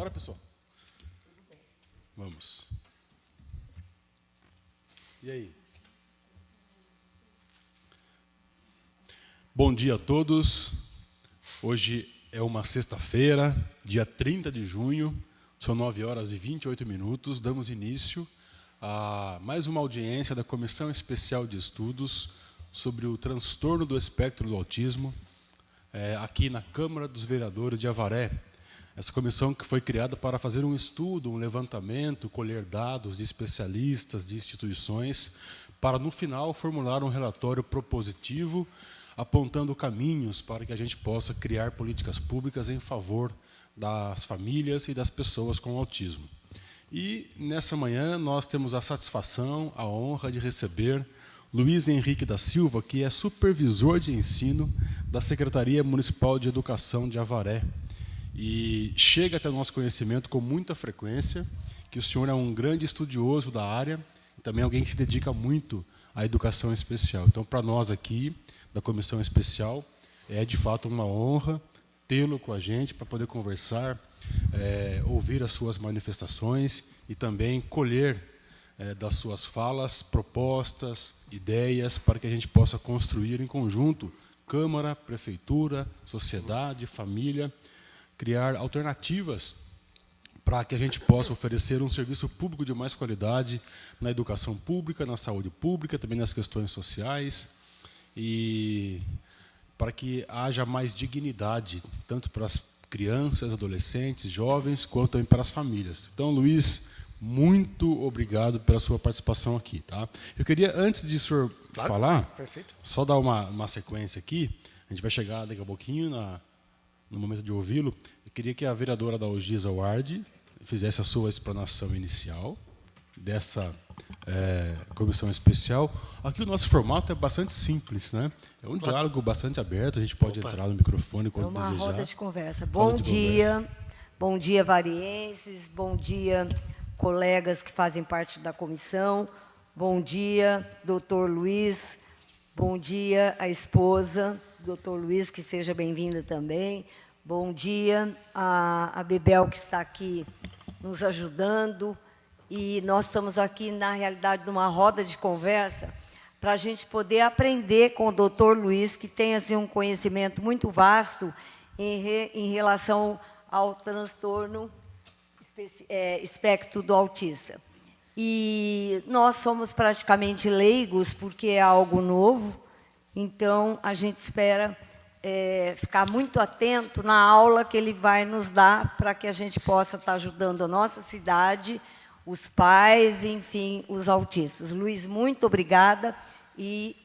Bora, pessoal? Vamos. E aí? Bom dia a todos. Hoje é uma sexta-feira, dia 30 de junho, são 9h28. Damos início a mais uma audiência da Comissão Especial de Estudos sobre o transtorno do espectro do autismo, aqui na Câmara dos Vereadores de Avaré. Essa comissão que foi criada para fazer um estudo, um levantamento, colher dados de especialistas, de instituições, para, no final, formular um relatório propositivo, apontando caminhos para que a gente possa criar políticas públicas em favor das famílias e das pessoas com autismo. E, nessa manhã, nós temos a satisfação, a honra de receber Luiz Henrique da Silva, que é supervisor de ensino da Secretaria Municipal de Educação de Avaré. E chega até o nosso conhecimento com muita frequência que o senhor é um grande estudioso da área e também alguém que se dedica muito à educação especial. Então, para nós aqui, da Comissão Especial, é de fato uma honra tê-lo com a gente para poder conversar, ouvir as suas manifestações e também colher das suas falas propostas, ideias, para que a gente possa construir em conjunto, Câmara, Prefeitura, sociedade, família, criar alternativas para que a gente possa oferecer um serviço público de mais qualidade na educação pública, na saúde pública, também nas questões sociais, e para que haja mais dignidade, tanto para as crianças, adolescentes, jovens, quanto também para as famílias. Então, Luiz, muito obrigado pela sua participação aqui. Tá? Eu queria, antes de o senhor falar, só dar uma sequência aqui. A gente vai chegar daqui a pouquinho no momento de ouvi-lo. Eu queria que a vereadora Dalgisa Ward fizesse a sua explanação inicial dessa comissão especial. Aqui o nosso formato é bastante simples, né? É um diálogo bastante aberto, a gente pode entrar no microfone quando desejar. É uma roda de conversa. Bom dia, varienses, bom dia, colegas que fazem parte da comissão, bom dia, doutor Luiz, bom dia, a esposa, doutor Luiz, que seja bem-vinda também, bom dia, a Bebel, que está aqui nos ajudando, e nós estamos aqui, na realidade, numa roda de conversa, para a gente poder aprender com o doutor Luiz, que tem assim, um conhecimento muito vasto em relação ao transtorno espectro do autista. E nós somos praticamente leigos, porque é algo novo, então a gente espera ficar muito atento na aula que ele vai nos dar, para que a gente possa estar ajudando a nossa cidade, os pais, enfim, os autistas. Luiz, muito obrigada e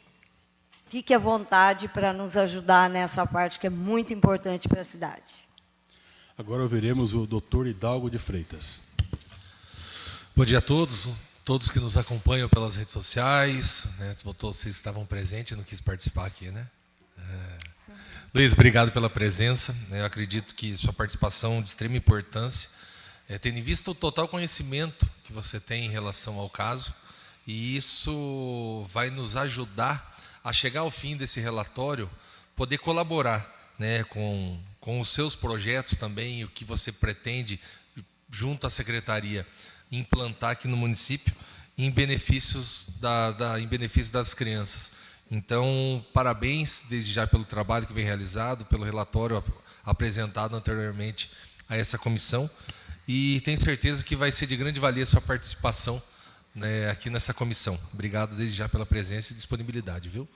fique à vontade para nos ajudar nessa parte que é muito importante para a cidade. Agora ouviremos o doutor Hidalgo de Freitas. Bom dia a todos que nos acompanham pelas redes sociais, né? Todos vocês estavam presentes, não quis participar aqui, né? Luiz, obrigado pela presença. Eu acredito que sua participação é de extrema importância, tendo em vista o total conhecimento que você tem em relação ao caso, e isso vai nos ajudar a chegar ao fim desse relatório, poder colaborar, né, com os seus projetos também, o que você pretende, junto à secretaria, implantar aqui no município, em benefício das crianças. Então, parabéns desde já pelo trabalho que vem realizado, pelo relatório apresentado anteriormente a essa comissão, e tenho certeza que vai ser de grande valia a sua participação, né, aqui nessa comissão. Obrigado desde já pela presença e disponibilidade, viu?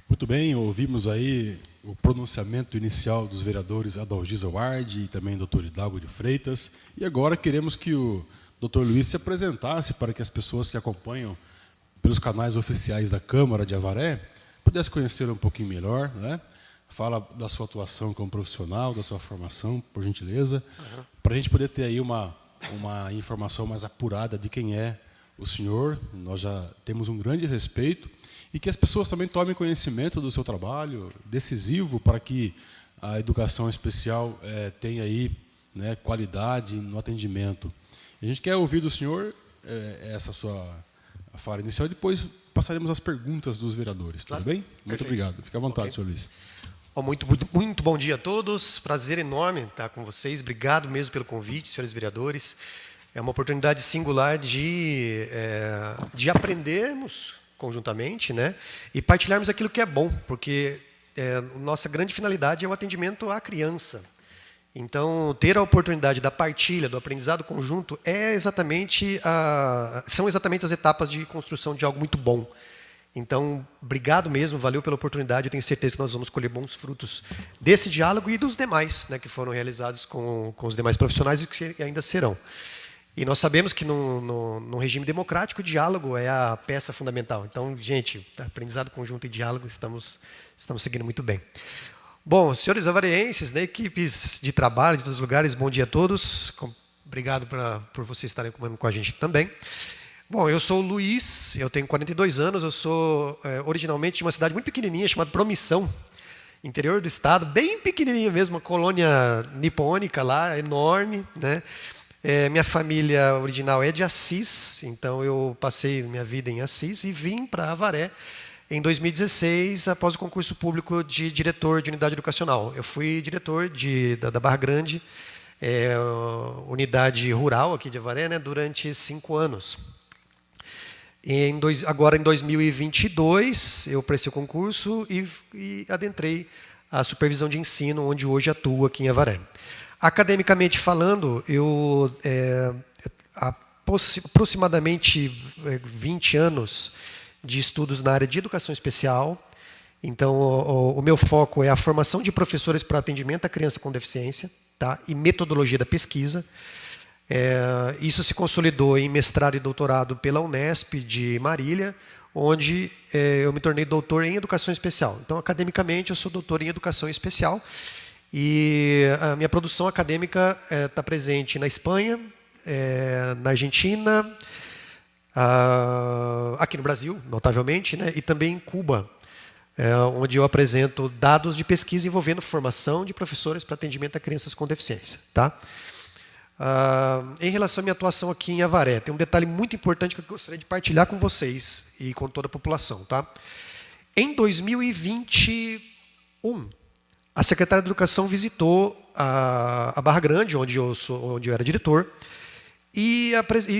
Muito bem, ouvimos aí o pronunciamento inicial dos vereadores Adalgisa Ward e também do Dr. Hidalgo de Freitas. E agora queremos que o Dr. Luiz se apresentasse para que as pessoas que acompanham pelos canais oficiais da Câmara de Avaré pudessem conhecer um pouquinho melhor, né? Fala da sua atuação como profissional, da sua formação, por gentileza, para a gente poder ter aí uma informação mais apurada de quem é o senhor. Nós já temos um grande respeito, e que as pessoas também tomem conhecimento do seu trabalho decisivo para que a educação especial tenha aí, né, qualidade no atendimento. A gente quer ouvir do senhor essa sua fala inicial, e depois passaremos às perguntas dos vereadores. Tudo bem? Muito obrigado. Fique à vontade, senhor Luiz. Muito bom dia a todos. Prazer enorme estar com vocês. Obrigado mesmo pelo convite, senhores vereadores. É uma oportunidade singular de aprendermos conjuntamente, né, e partilharmos aquilo que é bom, porque nossa grande finalidade é o atendimento à criança. Então, ter a oportunidade da partilha, do aprendizado conjunto, são exatamente as etapas de construção de algo muito bom. Então, obrigado mesmo, valeu pela oportunidade. Eu tenho certeza que nós vamos colher bons frutos desse diálogo e dos demais, né, que foram realizados com os demais profissionais e que ainda serão. E nós sabemos que, no regime democrático, o diálogo é a peça fundamental. Então, gente, aprendizado conjunto e diálogo, estamos seguindo muito bem. Bom, senhores avarienses, né, equipes de trabalho de todos os lugares, bom dia a todos. Obrigado por vocês estarem com a gente também. Bom, eu sou o Luiz, eu tenho 42 anos, eu sou originalmente de uma cidade muito pequenininha, chamada Promissão, interior do estado, bem pequenininha mesmo, uma colônia nipônica lá, enorme, né? Minha família original é de Assis, então eu passei minha vida em Assis e vim para Avaré em 2016, após o concurso público de diretor de unidade educacional. Eu fui diretor da Barra Grande, unidade rural aqui de Avaré, né, durante 5 anos. Agora, em 2022, eu prestei o concurso e adentrei a supervisão de ensino, onde hoje atuo aqui em Avaré. Academicamente falando, eu aproximadamente 20 anos de estudos na área de educação especial. Então, o meu foco é a formação de professores para atendimento à criança com deficiência, tá? E metodologia da pesquisa. Isso se consolidou em mestrado e doutorado pela Unesp de Marília, onde eu me tornei doutor em educação especial. Então, academicamente, eu sou doutor em educação especial e a minha produção acadêmica está presente na Espanha, na Argentina, aqui no Brasil, notavelmente, né, e também em Cuba, onde eu apresento dados de pesquisa envolvendo formação de professores para atendimento a crianças com deficiência. Tá? Em relação à minha atuação aqui em Avaré, tem um detalhe muito importante que eu gostaria de partilhar com vocês e com toda a população. Tá? Em 2021, a secretária de Educação visitou a Barra Grande, onde eu era diretor, e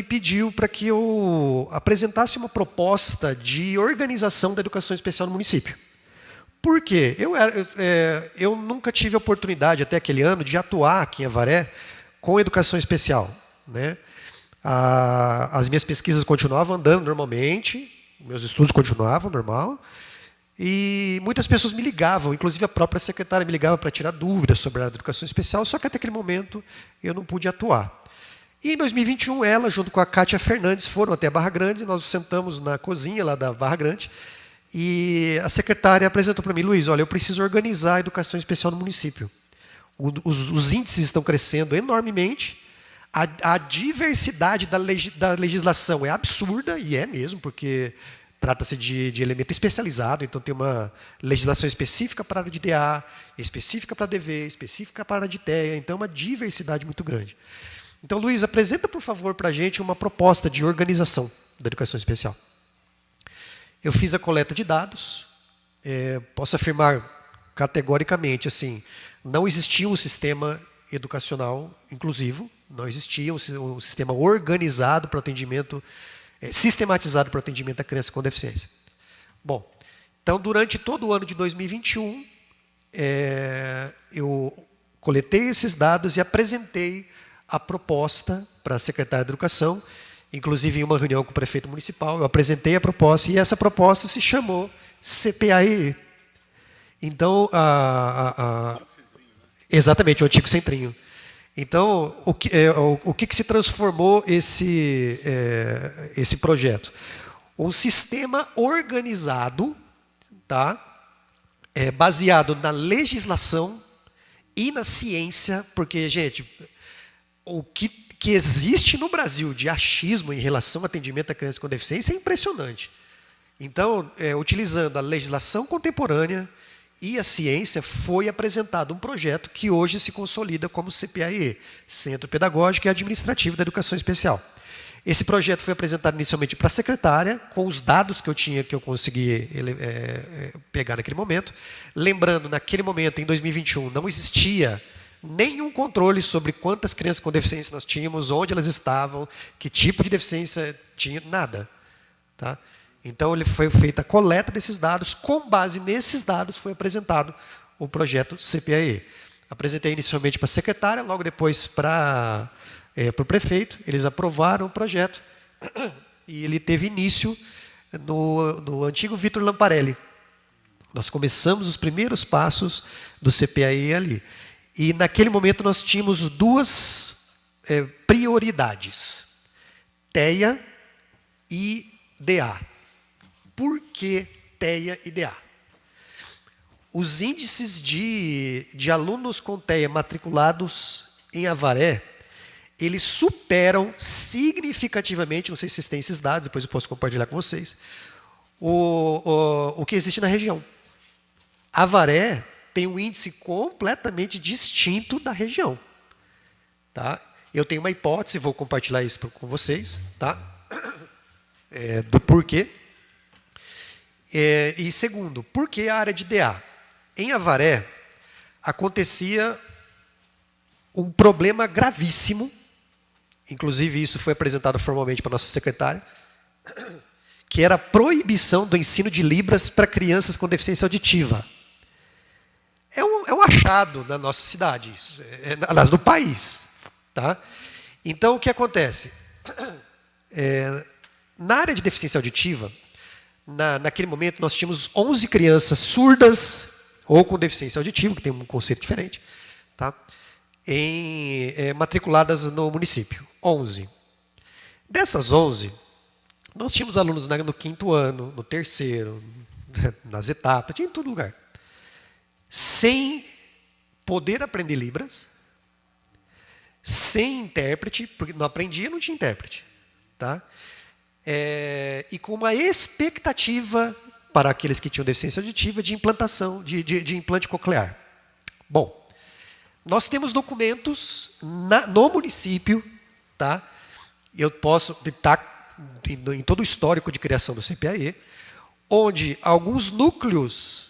pediu para que eu apresentasse uma proposta de organização da educação especial no município. Por quê? Eu nunca tive a oportunidade, até aquele ano, de atuar aqui em Avaré com educação especial, né? As minhas pesquisas continuavam andando normalmente, meus estudos continuavam normal, e muitas pessoas me ligavam, inclusive a própria secretária me ligava para tirar dúvidas sobre a área da educação especial, só que até aquele momento eu não pude atuar. E em 2021, ela, junto com a Kátia Fernandes, foram até a Barra Grande, nós nos sentamos na cozinha lá da Barra Grande, e a secretária apresentou para mim: Luiz, olha, eu preciso organizar a educação especial no município. Os índices estão crescendo enormemente, a diversidade da legislação é absurda, e é mesmo, porque trata-se de elemento especializado, então tem uma legislação específica para a área de DA, específica para DV, específica para a área de TEA, então é uma diversidade muito grande. Então, Luiz, apresenta, por favor, para a gente uma proposta de organização da educação especial. Eu fiz a coleta de dados, posso afirmar categoricamente, assim, não existia um sistema educacional inclusivo, não existia um sistema organizado para atendimento, sistematizado para atendimento à criança com deficiência. Bom, então, durante todo o ano de 2021, eu coletei esses dados e apresentei a proposta para a secretária de Educação, inclusive em uma reunião com o prefeito municipal, eu apresentei a proposta e essa proposta se chamou CPAE. Então, exatamente, o antigo Centrinho. Então, o que se transformou esse projeto? Um sistema organizado, tá? Baseado na legislação e na ciência, porque, gente, o que existe no Brasil de achismo em relação ao atendimento à criança com deficiência é impressionante. Então, utilizando a legislação contemporânea e a ciência, foi apresentado um projeto que hoje se consolida como CPAE, Centro Pedagógico e Administrativo da Educação Especial. Esse projeto foi apresentado inicialmente para a secretária, com os dados que eu consegui pegar naquele momento. Lembrando, naquele momento, em 2021, não existia nenhum controle sobre quantas crianças com deficiência nós tínhamos, onde elas estavam, que tipo de deficiência tinha, nada. Tá? Então, foi feita a coleta desses dados, com base nesses dados foi apresentado o projeto CPAE. Apresentei inicialmente para a secretária, logo depois para o prefeito, eles aprovaram o projeto e ele teve início no antigo Vitor Lamparelli. Nós começamos os primeiros passos do CPAE ali. E naquele momento nós tínhamos duas prioridades, TEA e DA. Por que TEA e DA? Os índices de alunos com TEA matriculados em Avaré, eles superam significativamente, não sei se vocês têm esses dados, depois eu posso compartilhar com vocês, o que existe na região. Avaré tem um índice completamente distinto da região. Tá? Eu tenho uma hipótese, vou compartilhar isso com vocês, tá? Do porquê. E segundo, por que a área de DA? Em Avaré, acontecia um problema gravíssimo, inclusive isso foi apresentado formalmente para a nossa secretária, que era a proibição do ensino de Libras para crianças com deficiência auditiva. É um achado na nossa cidade, isso, aliás, do país. Tá? Então, o que acontece? Na área de deficiência auditiva, naquele momento, nós tínhamos 11 crianças surdas ou com deficiência auditiva, que tem um conceito diferente, tá? Matriculadas no município. 11. Dessas 11, nós tínhamos alunos no 5º ano, no 3º, nas etapas, tinha em todo lugar. Sem poder aprender Libras, sem intérprete, porque não aprendia, não tinha intérprete. Tá? E com uma expectativa, para aqueles que tinham deficiência auditiva, de implantação, de implante coclear. Bom, nós temos documentos no município, tá? Eu posso estar em todo o histórico de criação do CPAE, onde alguns núcleos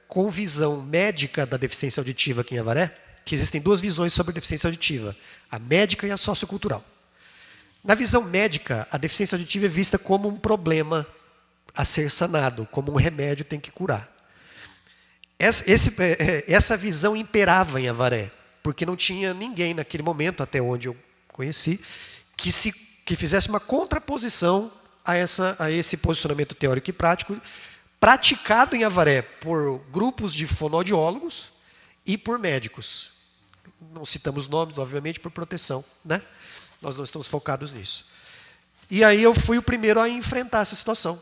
com visão médica da deficiência auditiva aqui em Avaré, que existem duas visões sobre a deficiência auditiva, a médica e a sociocultural. Na visão médica, a deficiência auditiva é vista como um problema a ser sanado, como um remédio tem que curar. Essa visão imperava em Avaré, porque não tinha ninguém naquele momento, até onde eu conheci, que fizesse uma contraposição a esse posicionamento teórico e prático, praticado em Avaré por grupos de fonoaudiólogos e por médicos. Não citamos nomes, obviamente, por proteção, né? Nós não estamos focados nisso. E aí eu fui o primeiro a enfrentar essa situação.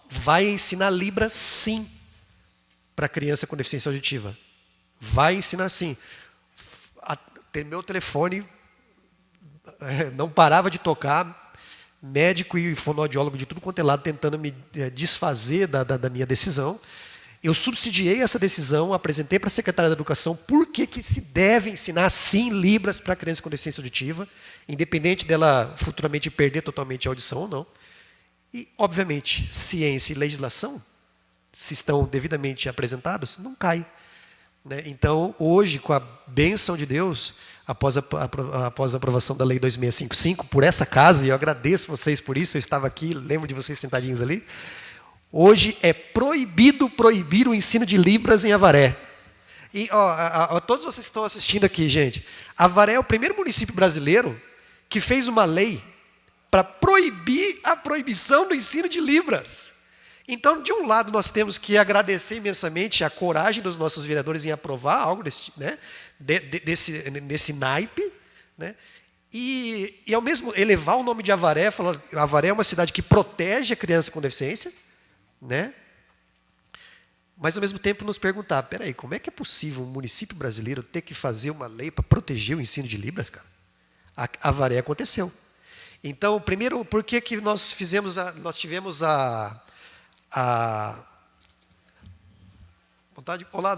Vai ensinar Libras, sim, para criança com deficiência auditiva. Vai ensinar, sim. Meu telefone não parava de tocar, médico e fonoaudiólogo de tudo quanto é lado tentando me desfazer da minha decisão. Eu subsidiei essa decisão, apresentei para a secretária da Educação por que se deve ensinar, sim, Libras para criança com deficiência auditiva, independente dela futuramente perder totalmente a audição ou não. E, obviamente, ciência e legislação, se estão devidamente apresentados, não cai. Né? Então, hoje, com a bênção de Deus, após a aprovação da Lei 2655, por essa casa, e eu agradeço vocês por isso, eu estava aqui, lembro de vocês sentadinhos ali, hoje é proibido proibir o ensino de Libras em Avaré. E todos vocês que estão assistindo aqui, gente, Avaré é o primeiro município brasileiro que fez uma lei para proibir a proibição do ensino de Libras. Então, de um lado, nós temos que agradecer imensamente a coragem dos nossos vereadores em aprovar algo desse naipe, né? E ao mesmo elevar o nome de Avaré, falar Avaré é uma cidade que protege a criança com deficiência, né? Mas, ao mesmo tempo, nos perguntar, peraí, como é que é possível um município brasileiro ter que fazer uma lei para proteger o ensino de Libras, cara? Avaré aconteceu. Então, primeiro, por que nós tivemos vontade? Olá,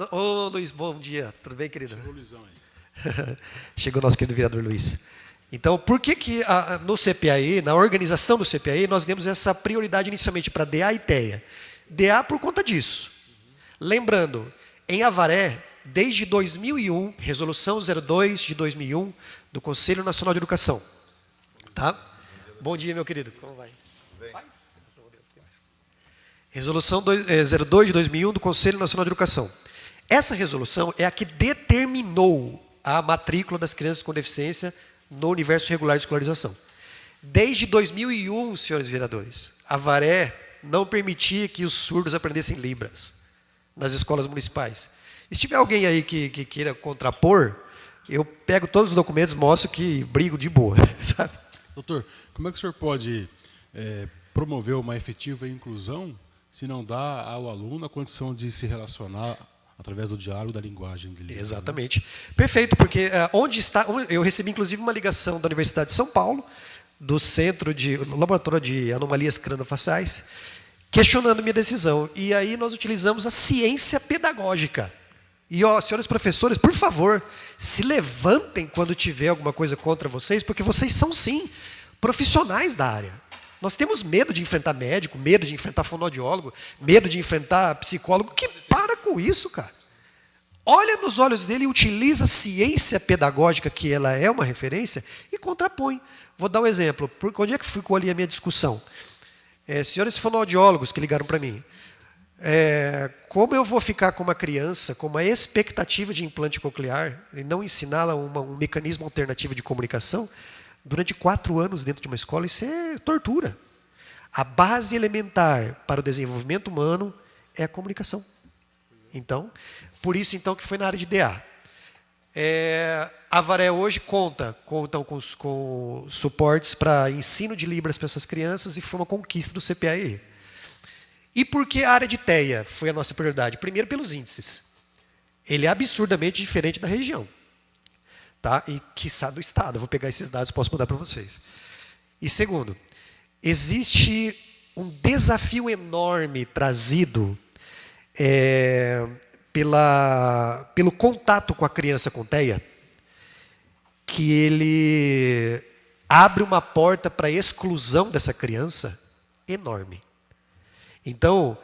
Luiz, bom dia. Tudo bem, querido? Chegou o Luizão aí. Chegou o nosso querido vereador Luiz. Então, por que no CPAE, na organização do CPAE, nós demos essa prioridade inicialmente para DA e TEA? DA por conta disso. Lembrando, em Avaré, desde 2001, Resolução 02 de 2001, do Conselho Nacional de Educação. Tá? Bom dia, meu querido. Como vai? Resolução 02 de 2001, do Conselho Nacional de Educação. Essa resolução é a que determinou a matrícula das crianças com deficiência no universo regular de escolarização. Desde 2001, senhores vereadores, Avaré não permitia que os surdos aprendessem Libras nas escolas municipais. Se tiver alguém aí que queira contrapor, eu pego todos os documentos, mostro que brigo de boa, sabe? Doutor, como é que o senhor pode promover uma efetiva inclusão se não dá ao aluno a condição de se relacionar através do diálogo da linguagem de Libras? Exatamente. Perfeito, porque eu recebi inclusive uma ligação da Universidade de São Paulo, do Laboratório de Anomalias Crâniofaciais, questionando minha decisão. E aí nós utilizamos a ciência pedagógica. E, senhores professores, por favor, se levantem quando tiver alguma coisa contra vocês, porque vocês são, sim, profissionais da área. Nós temos medo de enfrentar médico, medo de enfrentar fonoaudiólogo, medo de enfrentar psicólogo. Que para com isso, cara. Olha nos olhos dele e utiliza a ciência pedagógica, que ela é uma referência, e contrapõe. Vou dar um exemplo. Onde é que ficou ali a minha discussão? Senhores fonoaudiólogos que ligaram para mim, como eu vou ficar com uma criança com uma expectativa de implante coclear e não ensiná-la um mecanismo alternativo de comunicação durante 4 anos dentro de uma escola? Isso é tortura. A base elementar para o desenvolvimento humano é a comunicação. Então, por isso então que foi na área de DA. Avaré hoje conta com suportes para ensino de Libras para essas crianças e foi uma conquista do CPAE. E por que a área de TEA foi a nossa prioridade? Primeiro, pelos índices. Ele é absurdamente diferente da região. Tá? E, quiçá, do Estado. Eu vou pegar esses dados, posso mandar para vocês. E segundo, existe um desafio enorme trazido pelo contato com a criança com TEA, que ele abre uma porta para a exclusão dessa criança enorme. Então,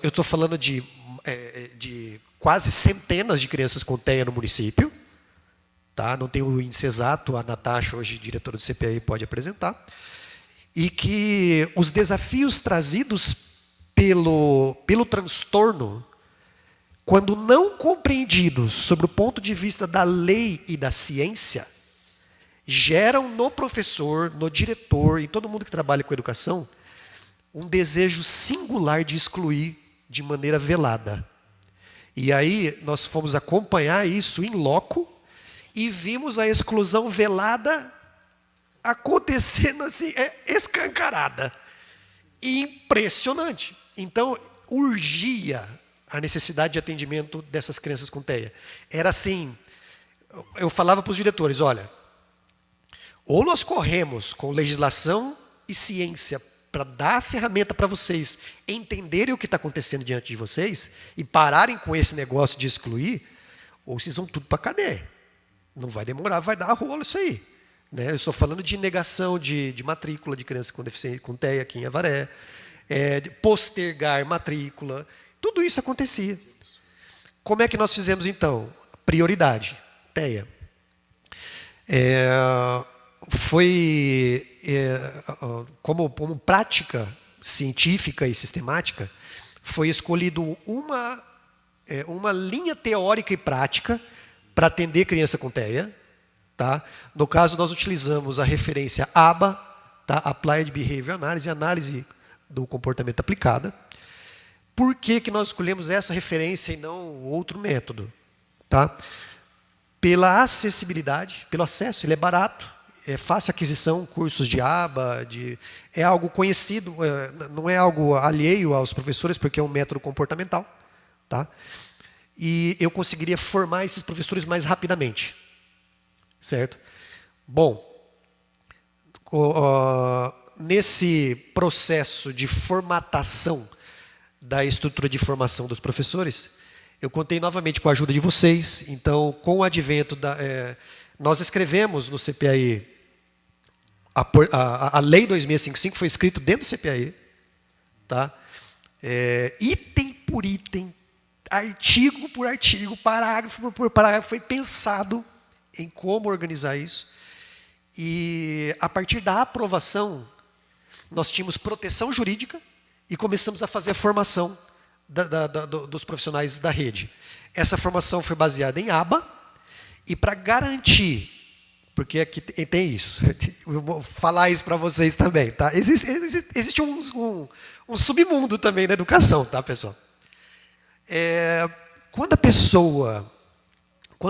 eu estou falando de quase centenas de crianças com TEA no município. Tá? Não tenho o índice exato, a Natasha, hoje diretora do CPAE, pode apresentar. E que os desafios trazidos pelo transtorno, quando não compreendidos sobre o ponto de vista da lei e da ciência, geram no professor, no diretor e todo mundo que trabalha com educação, um desejo singular de excluir de maneira velada. E aí nós fomos acompanhar isso em loco e vimos a exclusão velada acontecendo assim, escancarada. Impressionante. Então, urgia a necessidade de atendimento dessas crianças com TEA. Era assim, eu falava para os diretores, olha, ou nós corremos com legislação e ciência para dar a ferramenta para vocês entenderem o que está acontecendo diante de vocês e pararem com esse negócio de excluir, ou vocês vão tudo para a cadeia. Não vai demorar, vai dar rolo isso aí. Né? Eu estou falando de negação de matrícula de criança com deficiência, com TEA aqui em Avaré, de postergar matrícula, tudo isso acontecia. Como é que nós fizemos então? Prioridade, TEA. Como prática científica e sistemática, foi escolhido uma linha teórica e prática para atender criança com TEA. Tá? No caso, nós utilizamos a referência ABA, tá? Applied Behavior Analysis, análise do comportamento aplicada. Por que nós escolhemos essa referência e não outro método? Tá? Pela acessibilidade, pelo acesso, ele é barato, é fácil aquisição, cursos de aba, é algo conhecido, não é algo alheio aos professores, porque é um método comportamental. Tá? E eu conseguiria formar esses professores mais rapidamente. Certo? Bom, nesse processo de formatação da estrutura de formação dos professores, eu contei novamente com a ajuda de vocês. Então, com o advento nós escrevemos no CPAE a Lei 2655 foi escrita dentro do CPAE, tá? Item por item, artigo por artigo, parágrafo por parágrafo, foi pensado em como organizar isso. E, a partir da aprovação, nós tínhamos proteção jurídica e começamos a fazer a formação dos profissionais da rede. Essa formação foi baseada em aba, e para garantir, porque aqui tem isso, eu vou falar isso para vocês também, tá? Existe um submundo também na educação, tá, pessoal? Quando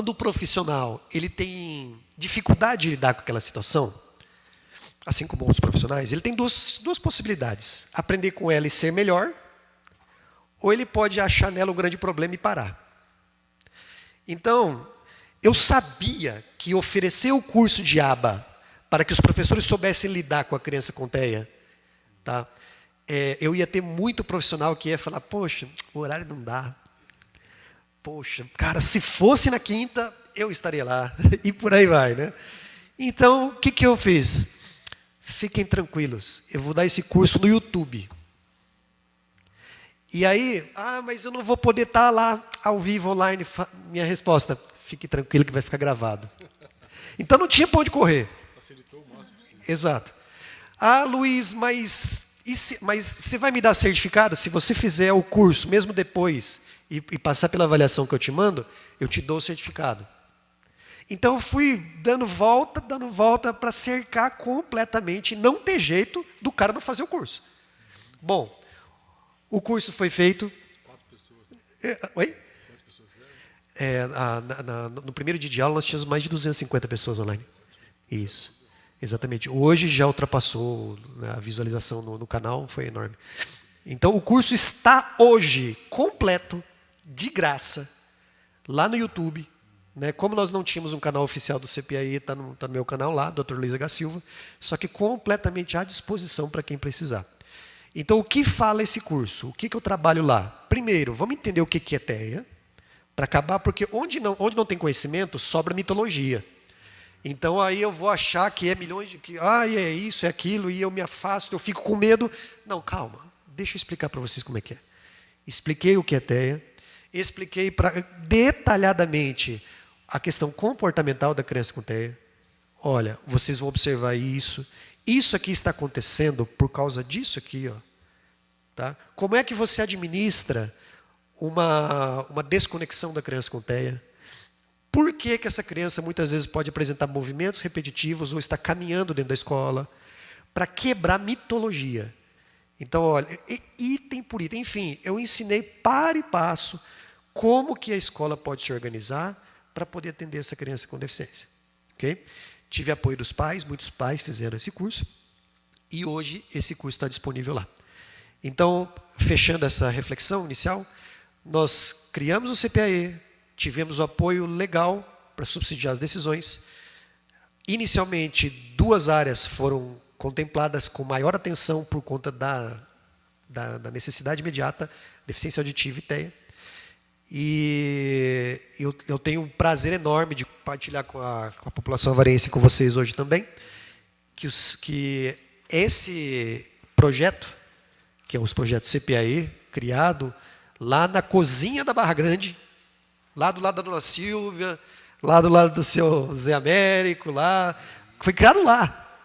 o profissional ele tem dificuldade de lidar com aquela situação, assim como outros profissionais, ele tem duas possibilidades: aprender com ela e ser melhor, ou ele pode achar nela um grande problema e parar. Então, eu sabia que oferecer o curso de aba para que os professores soubessem lidar com a criança com TEA, tá? Eu ia ter muito profissional que ia falar, poxa, o horário não dá. Poxa, cara, se fosse na quinta, eu estaria lá. E por aí vai, né? Então, o que eu fiz? Fiquem tranquilos, eu vou dar esse curso no YouTube. E aí, mas eu não vou poder estar lá ao vivo, online. Minha resposta, fique tranquilo que vai ficar gravado. Então não tinha para onde correr. Facilitou o máximo possível. Exato. Luiz, mas você vai me dar certificado? Se você fizer o curso, mesmo depois, e passar pela avaliação que eu te mando, eu te dou o certificado. Então eu fui dando volta para cercar completamente, e não ter jeito do cara não fazer o curso. Bom, o curso foi feito. 4 pessoas. Oi? Quantas pessoas fizeram? No primeiro dia de aula, nós tínhamos mais de 250 pessoas online. Isso, exatamente. Hoje já ultrapassou, né, a visualização no canal, foi enorme. Então, o curso está hoje completo, de graça, lá no YouTube. Né? Como nós não tínhamos um canal oficial do CPAE, está no meu canal lá, Dr. Luiz H. Silva, só que completamente à disposição para quem precisar. Então, o que fala esse curso? O que eu trabalho lá? Primeiro, vamos entender o que é TEA, para acabar, porque onde não tem conhecimento, sobra mitologia. Então, aí eu vou achar que é milhões de... é isso, é aquilo, e eu me afasto, eu fico com medo. Não, calma, deixa eu explicar para vocês como é que é. Expliquei o que é TEA, expliquei detalhadamente a questão comportamental da criança com TEA. Olha, vocês vão observar isso. Isso aqui está acontecendo por causa disso aqui, ó. Tá? Como é que você administra uma desconexão da criança com TEA? Por que essa criança muitas vezes pode apresentar movimentos repetitivos ou está caminhando dentro da escola? Para quebrar mitologia. Então, olha, item por item. Enfim, eu ensinei para e passo como que a escola pode se organizar para poder atender essa criança com deficiência. Ok? Tive apoio dos pais, muitos pais fizeram esse curso, e hoje esse curso está disponível lá. Então, fechando essa reflexão inicial, nós criamos o CPAE, tivemos o apoio legal para subsidiar as decisões. Inicialmente, 2 áreas foram contempladas com maior atenção por conta da necessidade imediata, deficiência auditiva e TEA. E eu tenho um prazer enorme de compartilhar com a população avariense e com vocês hoje também, que esse projeto, que é os projetos CPAE, criado lá na cozinha da Barra Grande, lá do lado da Dona Silvia, lá do lado do seu Zé Américo, lá, foi criado lá.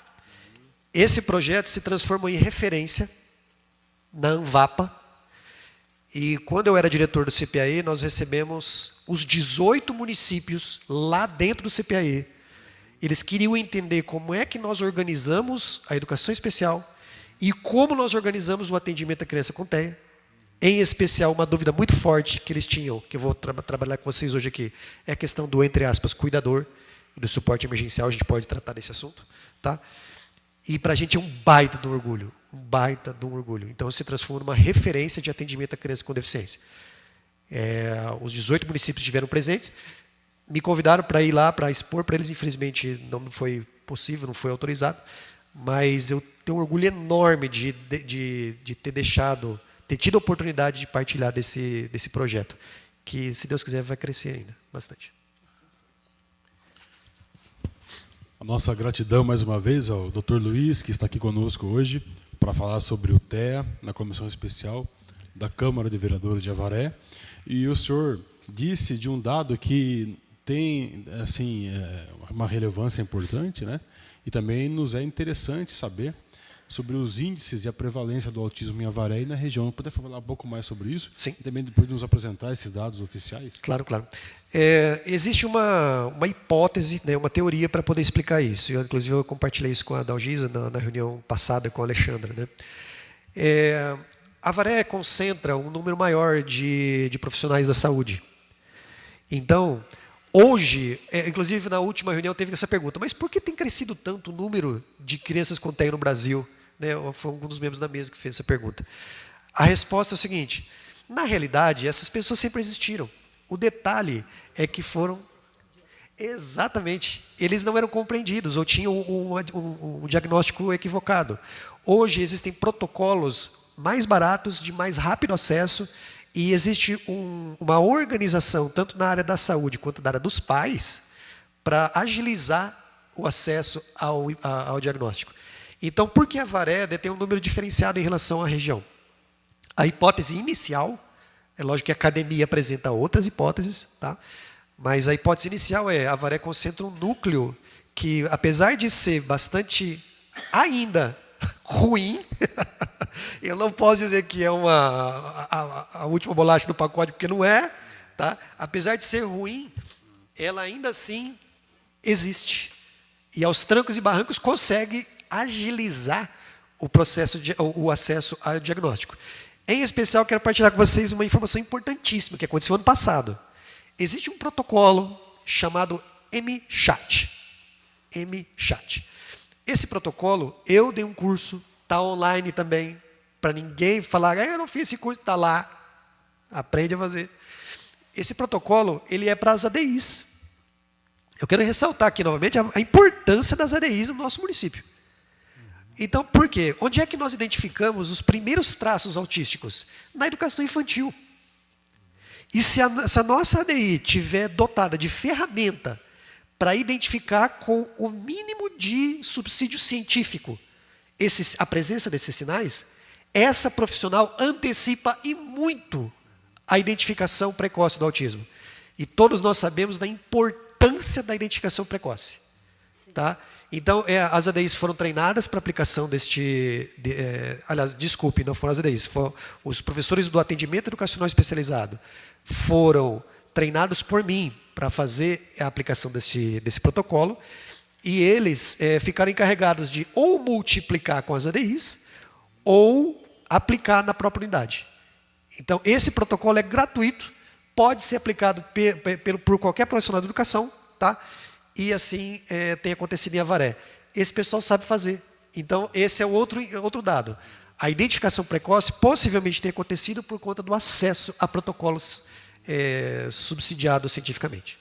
Esse projeto se transformou em referência na Anvapa. E quando eu era diretor do CPAE, nós recebemos os 18 municípios lá dentro do CPAE. Eles queriam entender como é que nós organizamos a educação especial e como nós organizamos o atendimento à criança com TEA. Em especial, uma dúvida muito forte que eles tinham, que eu vou trabalhar com vocês hoje aqui, é a questão do, entre aspas, cuidador e do suporte emergencial. A gente pode tratar desse assunto. Tá? E para a gente é um baita de um orgulho. Um baita de um orgulho. Então, se transforma numa referência de atendimento à criança com deficiência. Os 18 municípios estiveram presentes, me convidaram para ir lá, para expor para eles. Infelizmente, não foi possível, não foi autorizado, mas eu tenho um orgulho enorme de ter tido a oportunidade de partilhar desse projeto, que, se Deus quiser, vai crescer ainda bastante. A nossa gratidão mais uma vez ao Dr. Luiz, que está aqui conosco hoje, para falar sobre o TEA, na Comissão Especial da Câmara de Vereadores de Avaré. E o senhor disse de um dado que tem assim, uma relevância importante, né? E também nos é interessante saber sobre os índices e a prevalência do autismo em Avaré e na região. Poder falar um pouco mais sobre isso? Sim. E também depois de nos apresentar esses dados oficiais? Claro, claro. Existe uma hipótese, né, uma teoria para poder explicar isso. Inclusive, eu compartilhei isso com a Dalgisa na reunião passada com a Alexandra. Né? Avaré concentra um número maior de profissionais da saúde. Então, hoje, inclusive na última reunião teve essa pergunta, mas por que tem crescido tanto o número de crianças com TEA no Brasil? Né, foi um dos membros da mesa que fez essa pergunta. A resposta é o seguinte, na realidade, essas pessoas sempre existiram. O detalhe é que foram... Exatamente. Eles não eram compreendidos ou tinham um diagnóstico equivocado. Hoje existem protocolos mais baratos, de mais rápido acesso, e existe uma organização, tanto na área da saúde quanto na área dos pais, para agilizar o acesso ao diagnóstico. Então, por que Avaré tem um número diferenciado em relação à região? A hipótese inicial, é lógico que a academia apresenta outras hipóteses, tá? Mas a hipótese inicial Avaré concentra um núcleo que, apesar de ser bastante ainda ruim, eu não posso dizer que é a última bolacha do pacote, porque não é, tá? Apesar de ser ruim, ela ainda assim existe. E aos trancos e barrancos consegue agilizar o processo o acesso ao diagnóstico. Em especial, quero partilhar com vocês uma informação importantíssima que aconteceu ano passado. Existe um protocolo chamado MChat. MChat. Esse protocolo, eu dei um curso, está online também, para ninguém falar, eu não fiz esse curso, está lá, aprende a fazer. Esse protocolo, ele é para as ADIs. Eu quero ressaltar aqui novamente a importância das ADIs no nosso município. Então, por quê? Onde é que nós identificamos os primeiros traços autísticos? Na educação infantil. E se a nossa ADI tiver dotada de ferramenta para identificar com o mínimo de subsídio científico a presença desses sinais, essa profissional antecipa e muito a identificação precoce do autismo. E todos nós sabemos da importância da identificação precoce. Tá? Então, as ADIs foram treinadas para aplicação aliás, desculpe, não foram as ADIs, foram os professores do atendimento educacional especializado foram treinados por mim para fazer a aplicação desse protocolo, e eles ficaram encarregados de ou multiplicar com as ADIs ou aplicar na própria unidade. Então, esse protocolo é gratuito, pode ser aplicado por qualquer profissional de educação, tá? E assim tem acontecido em Avaré. Esse pessoal sabe fazer. Então, esse é o outro dado. A identificação precoce possivelmente tem acontecido por conta do acesso a protocolos subsidiados cientificamente.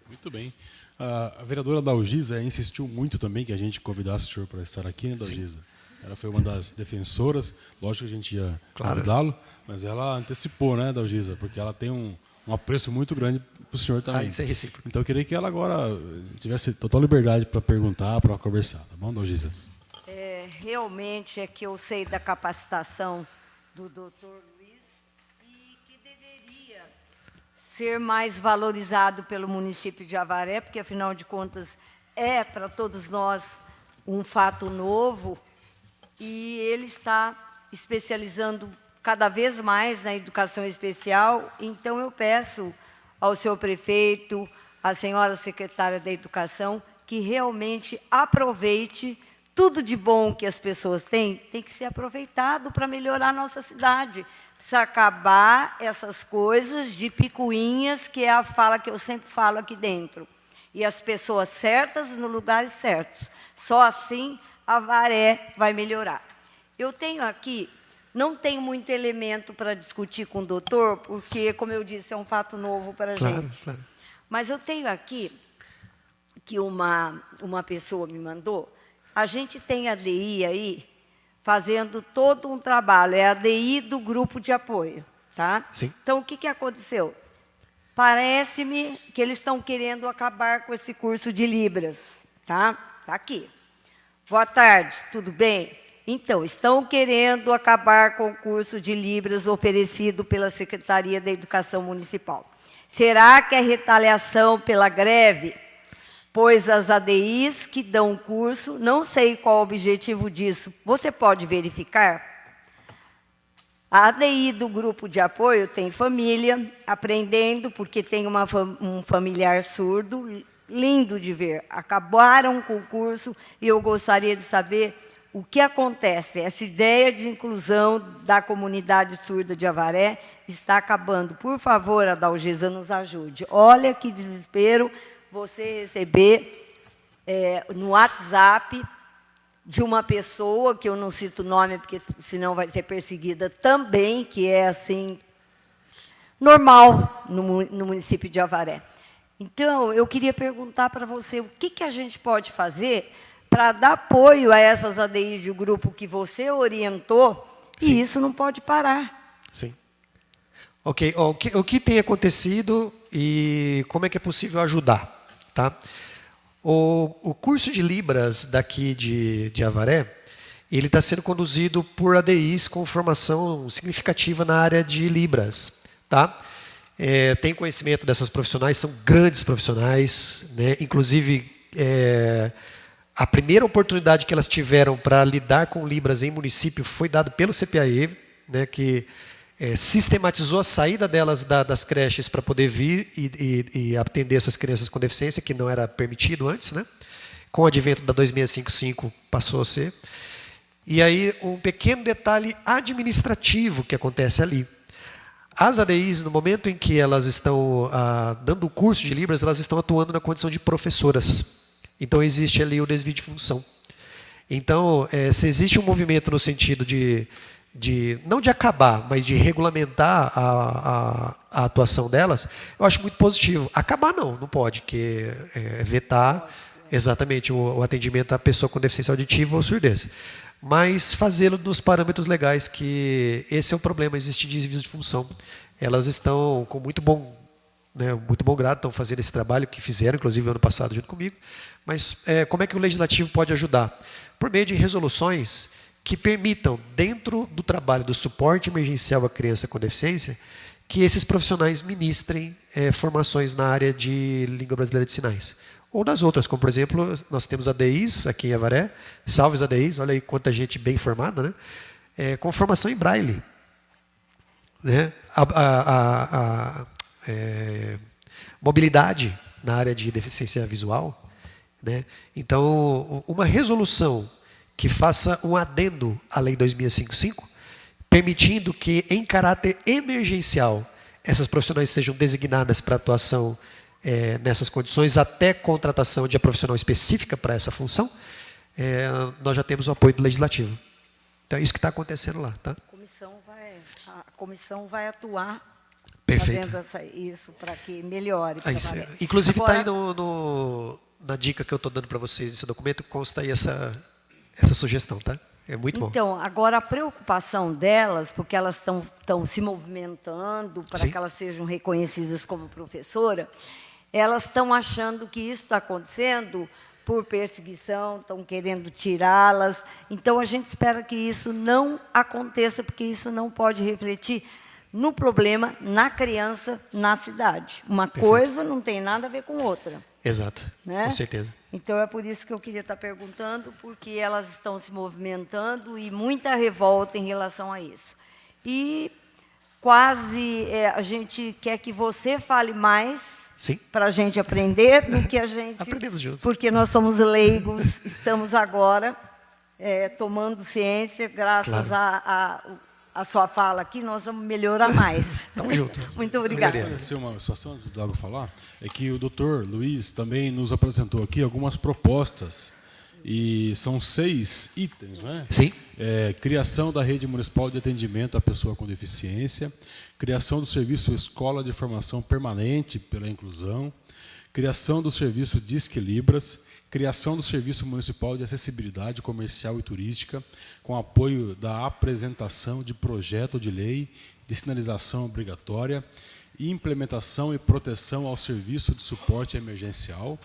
Muito bem. A vereadora Dalgisa insistiu muito também que a gente convidasse o senhor para estar aqui, né, Dalgisa? Sim. Ela foi uma das defensoras, lógico que a gente ia convidá-lo, mas ela antecipou, né, Dalgisa? Porque ela tem um apreço muito grande para o senhor também. Isso é recíproco. Então eu queria que ela agora tivesse total liberdade para perguntar, para conversar, tá bom, Dalgisa? Realmente é que eu sei da capacitação do Dr. Luiz e que deveria ser mais valorizado pelo município de Avaré, porque, afinal de contas, é para todos nós um fato novo, e ele está especializando cada vez mais na educação especial. Então, eu peço ao seu prefeito, à senhora secretária da Educação, que realmente aproveite tudo de bom que as pessoas têm, tem que ser aproveitado para melhorar a nossa cidade. Precisa acabar essas coisas de picuinhas, que é a fala que eu sempre falo aqui dentro. E as pessoas certas nos lugares certos. Só assim a Avaré vai melhorar. Eu tenho aqui, não tenho muito elemento para discutir com o doutor, porque, como eu disse, é um fato novo para a gente. Claro. Mas eu tenho aqui que uma pessoa me mandou. A gente tem a DI aí fazendo todo um trabalho, é a DI do grupo de apoio. Tá? Sim. Então, o que aconteceu? Parece-me que eles estão querendo acabar com esse curso de Libras. Tá? Tá aqui. Boa tarde, tudo bem? Então, estão querendo acabar com o curso de Libras oferecido pela Secretaria da Educação Municipal. Será que é retaliação pela greve? Pois as ADIs que dão o curso, não sei qual o objetivo disso. Você pode verificar? A ADI do grupo de apoio tem família, aprendendo, porque tem um familiar surdo, lindo de ver. Acabaram com o curso e eu gostaria de saber o que acontece. Essa ideia de inclusão da comunidade surda de Avaré está acabando. Por favor, Adalgisa, nos ajude. Olha que desespero você receber no WhatsApp de uma pessoa, que eu não cito o nome, porque senão vai ser perseguida também, que é assim, normal no município de Avaré. Então, eu queria perguntar para você, o que a gente pode fazer para dar apoio a essas ADIs do grupo que você orientou, Sim. e isso não pode parar. Sim. Ok, o que tem acontecido e como é que é possível ajudar? Tá? O curso de Libras daqui de Avaré, ele está sendo conduzido por ADIs com formação significativa na área de Libras. Tá? Tem conhecimento dessas profissionais, são grandes profissionais, né? Inclusive, a primeira oportunidade que elas tiveram para lidar com Libras em município foi dada pelo CPAE, né, que sistematizou a saída delas das creches para poder vir e atender essas crianças com deficiência, que não era permitido antes, né? Com o advento da 2655 passou a ser. E aí um pequeno detalhe administrativo que acontece ali. As ADIs, no momento em que elas estão dando o curso de Libras, elas estão atuando na condição de professoras. Então existe ali o desvio de função. Então, se existe um movimento no sentido não de acabar, mas de regulamentar a atuação delas, eu acho muito positivo. Acabar não pode, que vetar exatamente o atendimento à pessoa com deficiência auditiva ou surdez. Mas fazê-lo nos parâmetros legais, que esse é o problema, existe desvio de função. Elas estão com muito bom grado, estão fazendo esse trabalho que fizeram, inclusive, ano passado, junto comigo. Mas como é que o Legislativo pode ajudar? Por meio de resoluções que permitam, dentro do trabalho do suporte emergencial à criança com deficiência, que esses profissionais ministrem formações na área de língua brasileira de sinais. Ou nas outras, como, por exemplo, nós temos ADIs aqui em Avaré, salve os ADIs, olha aí quanta gente bem formada, né? Com formação em braille. Né? Mobilidade na área de deficiência visual. Né? Então, uma resolução que faça um adendo à Lei 2655, permitindo que, em caráter emergencial, essas profissionais sejam designadas para atuação nessas condições, até contratação de uma profissional específica para essa função, nós já temos o apoio do Legislativo. Então, é isso que está acontecendo lá. Tá? A comissão vai atuar Perfeito. fazendo isso para que melhore. Inclusive, está aí na dica que eu estou dando para vocês nesse documento, consta aí essa sugestão. Tá? É muito bom. Então, agora a preocupação delas, porque elas estão se movimentando para que elas sejam reconhecidas como professora, elas estão achando que isso está acontecendo por perseguição, estão querendo tirá-las. Então, a gente espera que isso não aconteça, porque isso não pode refletir no problema, na criança, na cidade. Uma coisa não tem nada a ver com outra. Exato, né? Com certeza. Então, é por isso que eu queria estar perguntando, porque elas estão se movimentando e muita revolta em relação a isso. E quase a gente quer que você fale mais para a gente aprender do que a gente... Aprendemos juntos. Porque nós somos leigos, estamos agora tomando ciência, graças a sua fala aqui, nós vamos melhorar mais. Tamo junto. Muito obrigada. Apareceu uma situação do Dago falar, é que o Dr. Luiz também nos apresentou aqui algumas propostas, e são 6 itens, não é? Sim. Criação da rede municipal de atendimento à pessoa com deficiência, criação do serviço Escola de Formação Permanente pela Inclusão, criação do serviço Disque Libras, criação do Serviço Municipal de Acessibilidade Comercial e Turística, com apoio da apresentação de projeto de lei de sinalização obrigatória, implementação e proteção ao serviço de suporte emergencial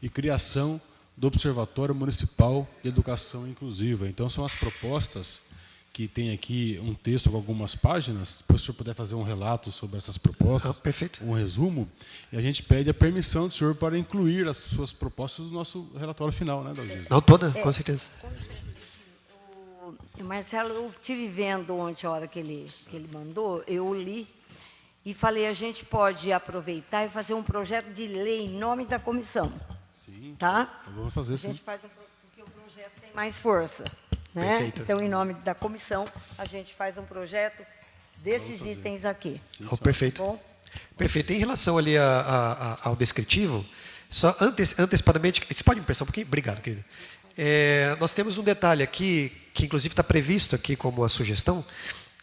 e criação do Observatório Municipal de Educação Inclusiva. Então, são as propostas que tem aqui um texto com algumas páginas. Depois, se o senhor puder fazer um relato sobre essas propostas, perfeito. Um resumo, e a gente pede a permissão do senhor para incluir as suas propostas no nosso relatório final, né, Dalgisa? Não, toda, com certeza. Marcelo, eu estive vendo ontem, a hora que ele mandou, eu li e falei, a gente pode aproveitar e fazer um projeto de lei em nome da comissão. Sim, tá? Vamos fazer a sim. gente faz porque o projeto tem mais força. Né? Perfeito. Então, em nome da comissão, a gente faz um projeto desses itens aqui. Sim, Perfeito. Bom? Perfeito. Em relação ali ao descritivo, só antecipadamente, você pode me prestar um pouquinho? Obrigado, querido. Nós temos um detalhe aqui, que inclusive está previsto aqui como uma sugestão,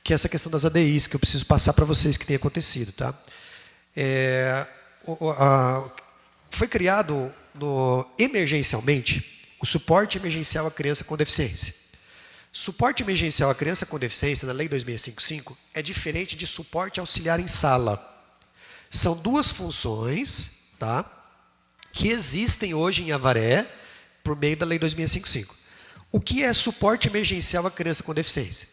que é essa questão das ADIs, que eu preciso passar para vocês que tem acontecido. Tá? Foi criado emergencialmente o suporte emergencial à criança com deficiência. Suporte emergencial à criança com deficiência, na Lei 2655, é diferente de suporte auxiliar em sala. São duas funções, tá, que existem hoje em Avaré, por meio da Lei 2655. O que é suporte emergencial à criança com deficiência?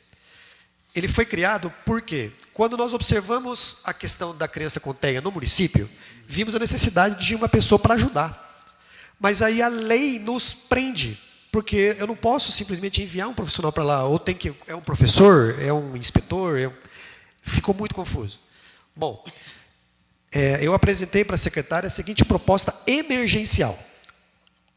Ele foi criado porque, quando nós observamos a questão da criança com TEA no município, vimos a necessidade de uma pessoa para ajudar. Mas aí a lei nos prende, porque eu não posso simplesmente enviar um profissional para lá, ou é um professor, é um inspetor, ficou muito confuso. Bom, eu apresentei para a secretária a seguinte proposta emergencial.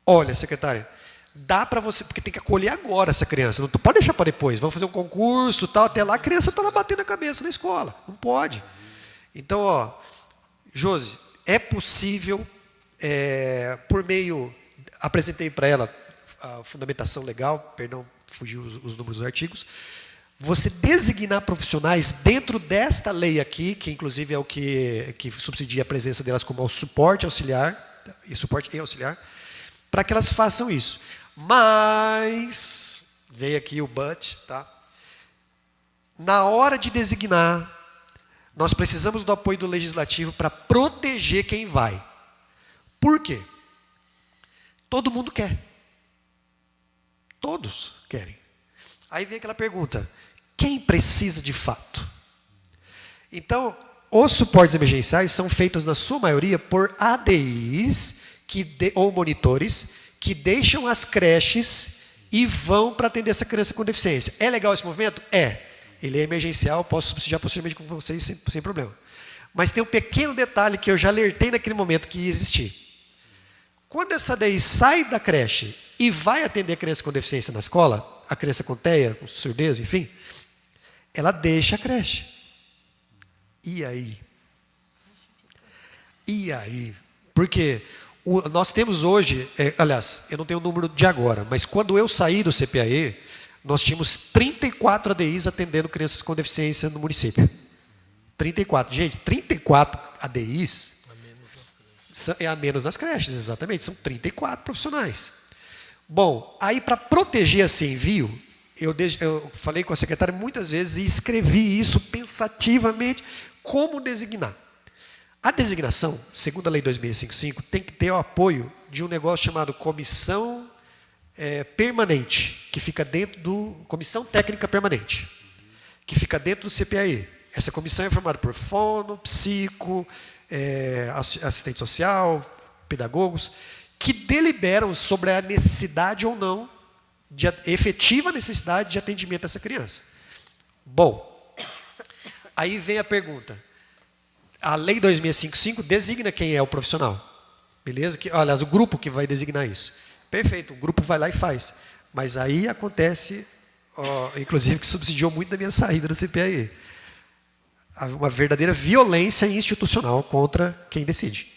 Olha, secretária, dá para você, porque tem que acolher agora essa criança, não pode deixar para depois, vamos fazer um concurso, tal, até lá a criança está lá batendo a cabeça na escola, não pode. Então, Josi, é possível, por meio, apresentei para ela a fundamentação legal, perdão, fugiu os números dos artigos, você designar profissionais dentro desta lei aqui, que inclusive é o que subsidia a presença delas como suporte auxiliar, para que elas façam isso. Mas, veio aqui o but, tá? Na hora de designar, nós precisamos do apoio do legislativo para proteger quem vai. Por quê? Todo mundo quer. Todos querem. Aí vem aquela pergunta, quem precisa de fato? Então, os suportes emergenciais são feitos, na sua maioria, por ADIs ou monitores que deixam as creches e vão para atender essa criança com deficiência. É legal esse movimento? É. Ele é emergencial, posso subsidiar posteriormente com vocês sem problema. Mas tem um pequeno detalhe que eu já alertei naquele momento que ia existir. Quando essa ADI sai da creche e vai atender a criança com deficiência na escola, a criança com TEA, com surdez, enfim, ela deixa a creche. E aí? E aí? Porque nós temos hoje, aliás, eu não tenho o número de agora, mas quando eu saí do CPAE, nós tínhamos 34 ADIs atendendo crianças com deficiência no município. 34. Gente, 34 ADIs é a menos nas creches, exatamente. São 34 profissionais. Bom, aí para proteger esse envio, eu falei com a secretária muitas vezes e escrevi isso pensativamente, como designar. A designação, segundo a Lei 2655, tem que ter o apoio de um negócio chamado Comissão Permanente, que fica dentro do... Comissão Técnica Permanente, que fica dentro do CPAE. Essa comissão é formada por fono, psico, assistente social, pedagogos, que deliberam sobre a necessidade ou não, efetiva necessidade de atendimento dessa criança. Bom, aí vem a pergunta. A Lei 2655 designa quem é o profissional. Beleza? Aliás, o grupo que vai designar isso. Perfeito, o grupo vai lá e faz. Mas aí acontece, inclusive que subsidiou muito da minha saída do CPAE, uma verdadeira violência institucional contra quem decide.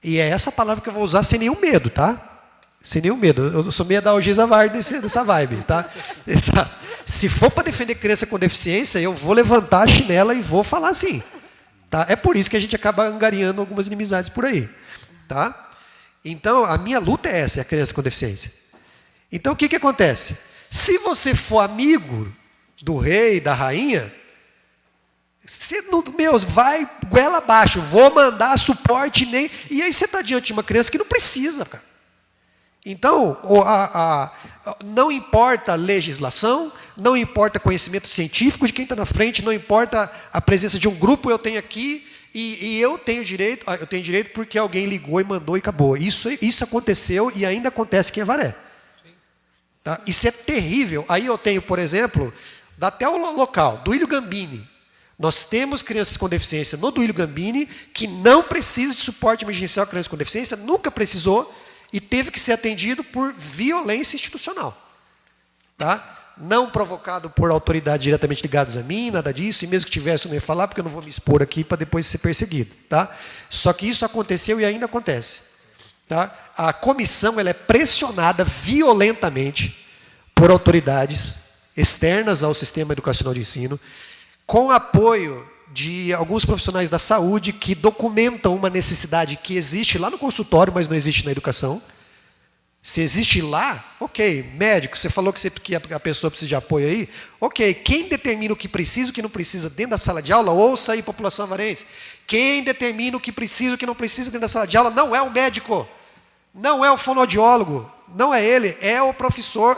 E é essa palavra que eu vou usar sem nenhum medo, tá? Sem nenhum medo. Eu sou meio da Algisa Vard nessa vibe, tá? Se for para defender criança com deficiência, eu vou levantar a chinela e vou falar assim. Tá? É por isso que a gente acaba angariando algumas inimizades por aí. Tá? Então, a minha luta é essa, é a criança com deficiência. Então, o que acontece? Se você for amigo do rei, da rainha, você, vai goela abaixo, vou mandar suporte, nem... E aí você está diante de uma criança que não precisa, cara. Então, não importa a legislação, não importa conhecimento científico de quem está na frente, não importa a presença de um grupo, eu tenho aqui, e eu tenho direito porque alguém ligou e mandou e acabou. Isso aconteceu e ainda acontece aqui em Avaré. Tá? Isso é terrível. Aí eu tenho, por exemplo, dá até o local, Duílio Gambini. Nós temos crianças com deficiência no Duílio Gambini que não precisa de suporte emergencial a crianças com deficiência, nunca precisou, e teve que ser atendido por violência institucional. Tá? Não provocado por autoridades diretamente ligadas a mim, nada disso, e mesmo que tivesse, eu não ia falar, porque eu não vou me expor aqui para depois ser perseguido. Tá? Só que isso aconteceu e ainda acontece. Tá? A comissão ela é pressionada violentamente por autoridades externas ao sistema educacional de ensino, com apoio de alguns profissionais da saúde que documentam uma necessidade que existe lá no consultório, mas não existe na educação. Se existe lá, ok, médico, você falou que a pessoa precisa de apoio aí, ok, quem determina o que precisa e o que não precisa dentro da sala de aula, ouça aí, população avarense, quem determina o que precisa e o que não precisa dentro da sala de aula não é o médico, não é o fonoaudiólogo, não é ele, é o professor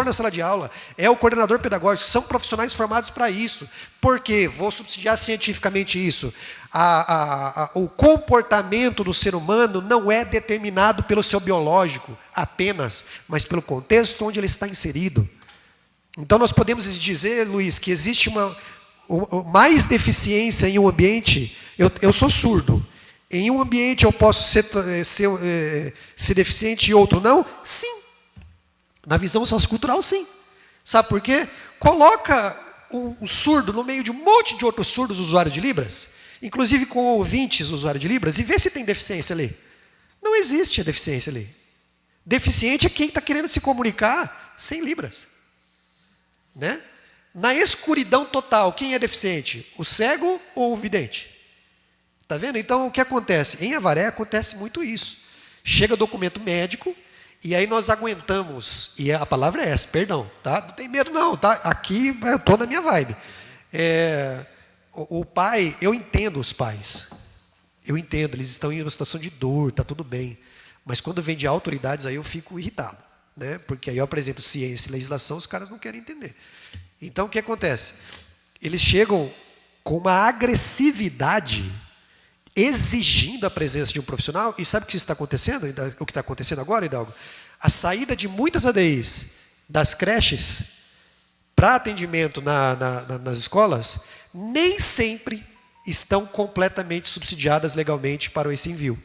na sala de aula, é o coordenador pedagógico, são profissionais formados para isso. Por quê? Vou subsidiar cientificamente isso. O comportamento do ser humano não é determinado pelo seu biológico apenas, mas pelo contexto onde ele está inserido. Então nós podemos dizer, Luiz, que existe mais deficiência em um ambiente. Eu sou surdo. Em um ambiente eu posso ser deficiente e outro não? Sim. Na visão sociocultural, sim. Sabe por quê? Coloca um surdo no meio de um monte de outros surdos usuários de Libras, inclusive com ouvintes usuários de Libras, e vê se tem deficiência ali. Não existe a deficiência ali. Deficiente é quem está querendo se comunicar sem Libras. Né? Na escuridão total, quem é deficiente? O cego ou o vidente? Está vendo? Então, o que acontece? Em Avaré acontece muito isso. Chega documento médico, e aí nós aguentamos, e a palavra é essa, perdão, tá? Não tem medo não, tá? Aqui eu estou na minha vibe. O pai, eu entendo os pais. Eu entendo, eles estão em uma situação de dor, está tudo bem. Mas quando vem de autoridades, aí eu fico irritado. Né? Porque aí eu apresento ciência e legislação, os caras não querem entender. Então, o que acontece? Eles chegam com uma agressividade exigindo a presença de um profissional, e sabe o que está acontecendo? O que está acontecendo agora, Hidalgo? A saída de muitas ADIs das creches para atendimento nas escolas, nem sempre estão completamente subsidiadas legalmente para esse envio.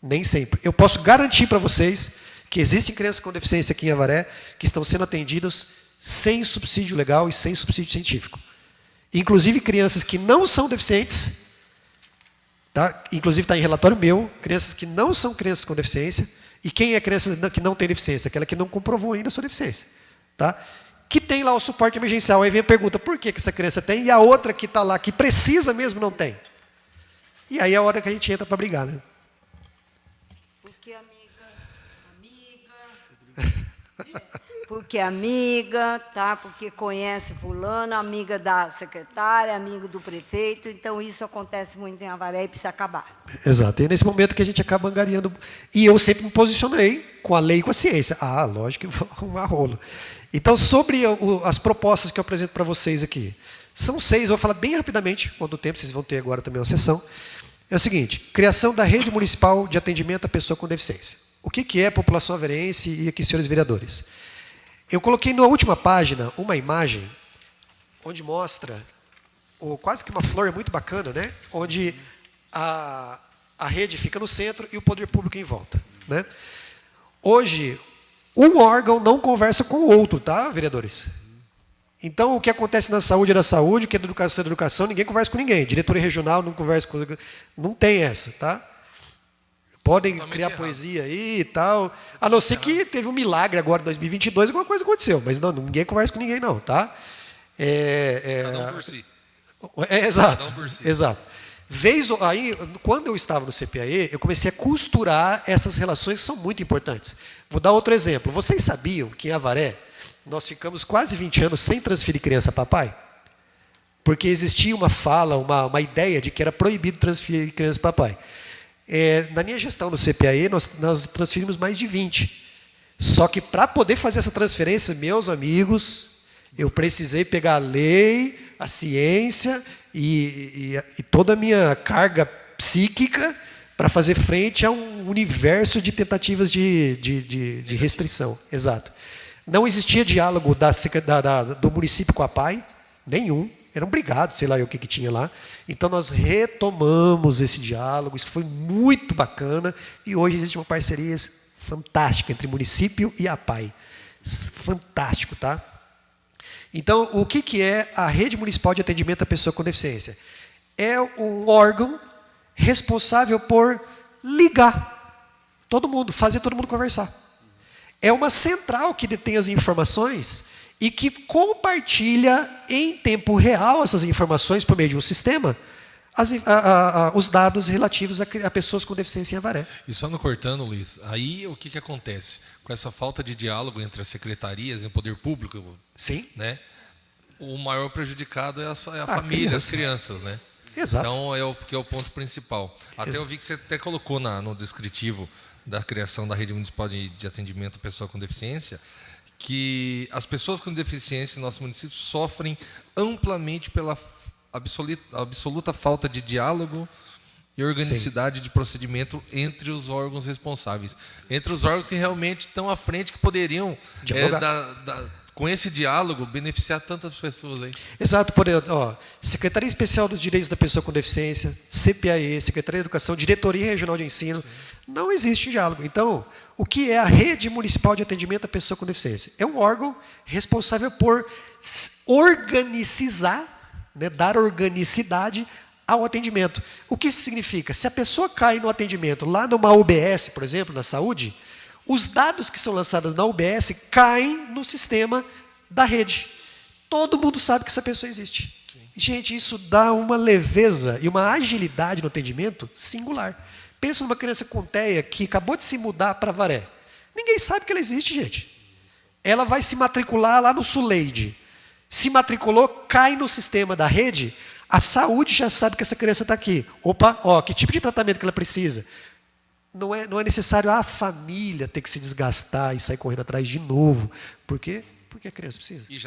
Nem sempre. Eu posso garantir para vocês que existem crianças com deficiência aqui em Avaré que estão sendo atendidas sem subsídio legal e sem subsídio científico. Inclusive crianças que não são deficientes. Tá? Inclusive está em relatório meu, crianças que não são crianças com deficiência, e quem é criança que não tem deficiência? Aquela que não comprovou ainda a sua deficiência. Tá? Que tem lá o suporte emergencial. Aí vem a pergunta, por que essa criança tem? E a outra que está lá, que precisa mesmo, não tem. E aí é a hora que a gente entra para brigar. Né? Porque amiga, tá? Porque conhece fulano, amiga da secretária, amigo do prefeito. Então, isso acontece muito em Avaré e precisa acabar. Exato. E é nesse momento que a gente acaba angariando. E eu sempre me posicionei com a lei e com a ciência. Ah, lógico que uma rola. Então, sobre as propostas que eu apresento para vocês aqui. São 6, eu vou falar bem rapidamente, quanto tempo, vocês vão ter agora também uma sessão. É o seguinte, criação da rede municipal de atendimento à pessoa com deficiência. O que é população averense e aqui, senhores vereadores? Eu coloquei na última página uma imagem onde mostra quase que uma flor muito bacana, né? Onde a rede fica no centro e o poder público em volta. Né? Hoje, um órgão não conversa com o outro, tá, vereadores? Então, o que acontece na saúde é da saúde, o que é da educação, ninguém conversa com ninguém. Diretoria regional não conversa com... Não tem essa, tá? Podem criar poesia aí e tal. A não ser que teve um milagre agora em 2022, alguma coisa aconteceu. Mas não, ninguém conversa com ninguém, não, tá? Cada um por si. Exato. Cada um por si. Exato. Aí, quando eu estava no CPAE, eu comecei a costurar essas relações que são muito importantes. Vou dar outro exemplo. Vocês sabiam que em Avaré nós ficamos quase 20 anos sem transferir criança para pai? Porque existia uma fala, uma ideia de que era proibido transferir criança para pai. Na minha gestão no CPAE, nós transferimos mais de 20. Só que para poder fazer essa transferência, meus amigos, eu precisei pegar a lei, a ciência e toda a minha carga psíquica para fazer frente a um universo de tentativas de restrição. Exato. Não existia diálogo do município com a PAI, nenhum. Eram brigados, sei lá o que tinha lá. Então nós retomamos esse diálogo, isso foi muito bacana, e hoje existe uma parceria fantástica entre o município e a PAI. Fantástico, tá? Então, o que é a Rede Municipal de Atendimento à Pessoa com Deficiência? É um órgão responsável por ligar todo mundo, fazer todo mundo conversar. É uma central que detém as informações e que compartilha em tempo real essas informações por meio de um sistema, os dados relativos a pessoas com deficiência em Avaré. E só no cortando, Luiz, aí o que acontece? Com essa falta de diálogo entre as secretarias e o poder público, sim, né? O maior prejudicado é a família, as crianças, né? Exato. Então é o ponto principal. Até eu vi que você até colocou no descritivo da criação da Rede Municipal de Atendimento à Pessoa com Deficiência, que as pessoas com deficiência em nosso município sofrem amplamente pela absoluta falta de diálogo e organicidade de procedimento entre os órgãos responsáveis. Entre os órgãos que realmente estão à frente, que poderiam, com esse diálogo, beneficiar tantas pessoas aí. Exato. Secretaria Especial dos Direitos da Pessoa com Deficiência, CPAE, Secretaria de Educação, Diretoria Regional de Ensino. Sim. Não existe diálogo. Então, o que é a Rede Municipal de Atendimento à Pessoa com Deficiência? É um órgão responsável por organizar, né, dar organicidade ao atendimento. O que isso significa? Se a pessoa cai no atendimento lá numa UBS, por exemplo, na saúde, os dados que são lançados na UBS caem no sistema da rede. Todo mundo sabe que essa pessoa existe. Sim. Gente, isso dá uma leveza e uma agilidade no atendimento singular. Pensa numa criança com TEA que acabou de se mudar para Avaré. Ninguém sabe que ela existe, gente. Ela vai se matricular lá no Suleide. Se matriculou, cai no sistema da rede, a saúde já sabe que essa criança está aqui. Opa, que tipo de tratamento que ela precisa? Não é necessário a família ter que se desgastar e sair correndo atrás de novo. Por quê? Porque a criança precisa. E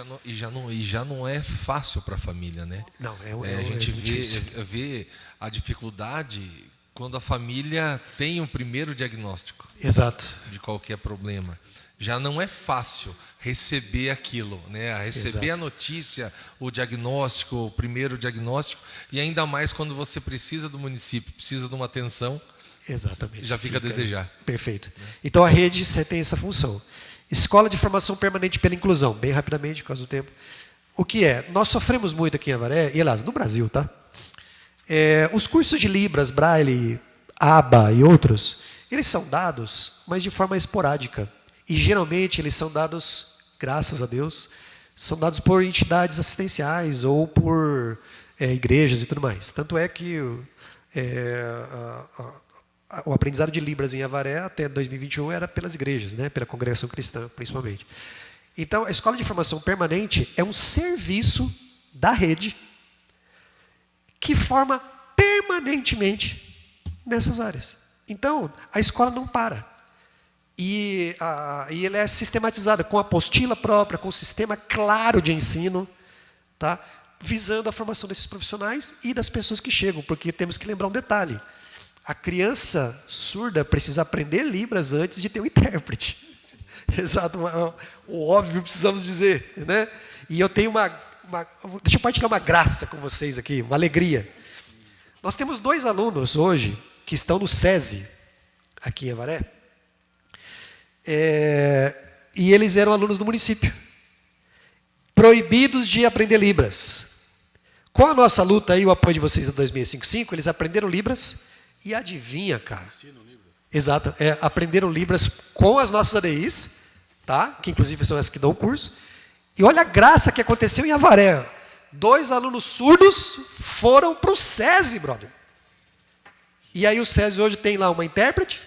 já não é fácil para a família, né? Não, a gente vê a dificuldade quando a família tem um primeiro diagnóstico. Exato. De qualquer problema. Já não é fácil receber aquilo, né? Receber a notícia, o diagnóstico, o primeiro diagnóstico, e ainda mais quando você precisa do município, precisa de uma atenção. Exatamente. Já fica a desejar. Perfeito. Então a rede tem essa função. Escola de Formação Permanente pela Inclusão, bem rapidamente, por causa do tempo. O que é? Nós sofremos muito aqui em Avaré, e aliás, no Brasil, tá? Os cursos de Libras, Braille, ABA e outros, eles são dados, mas de forma esporádica. E geralmente eles são dados, graças a Deus, são dados por entidades assistenciais ou por igrejas e tudo mais. Tanto é que o aprendizado de Libras em Avaré até 2021 era pelas igrejas, né? Pela congregação cristã, principalmente. Então, a Escola de Formação Permanente é um serviço da rede que forma permanentemente nessas áreas. Então, a escola não para. E ele é sistematizado com apostila própria, com um sistema claro de ensino, tá? Visando a formação desses profissionais e das pessoas que chegam, porque temos que lembrar um detalhe. A criança surda precisa aprender Libras antes de ter um intérprete. Exato, o óbvio precisamos dizer, né? E eu tenho deixa eu partilhar uma graça com vocês aqui, uma alegria. Nós temos 2 alunos hoje que estão no SESI, aqui em Avaré, e eles eram alunos do município, proibidos de aprender Libras. Com a nossa luta e o apoio de vocês da 2655, eles aprenderam Libras e adivinha, cara? Exato, aprenderam Libras com as nossas ADIs, tá? Que inclusive são essas que dão o curso. E olha a graça que aconteceu em Avaré. 2 alunos surdos foram para o SESI, brother. E aí o SESI hoje tem lá uma intérprete,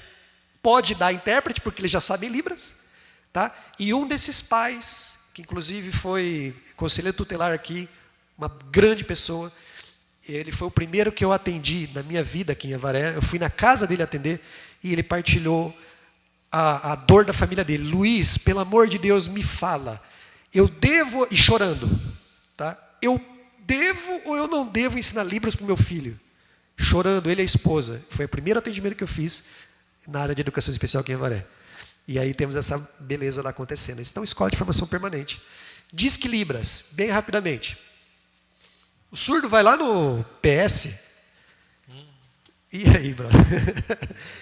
pode dar intérprete, porque eles já sabem Libras. Tá? E um desses pais, que inclusive foi conselheiro tutelar aqui, uma grande pessoa, ele foi o primeiro que eu atendi na minha vida aqui em Avaré. Eu fui na casa dele atender e ele partilhou a dor da família dele. Luiz, pelo amor de Deus, me fala. Eu devo, e chorando, tá? Eu devo ou eu não devo ensinar Libras para o meu filho? Chorando, ele e a esposa. Foi o primeiro atendimento que eu fiz na área de educação especial aqui em Avaré. E aí temos essa beleza lá acontecendo. Então, escola de formação permanente. Disque Libras, bem rapidamente. O surdo vai lá no PS. E aí, brother?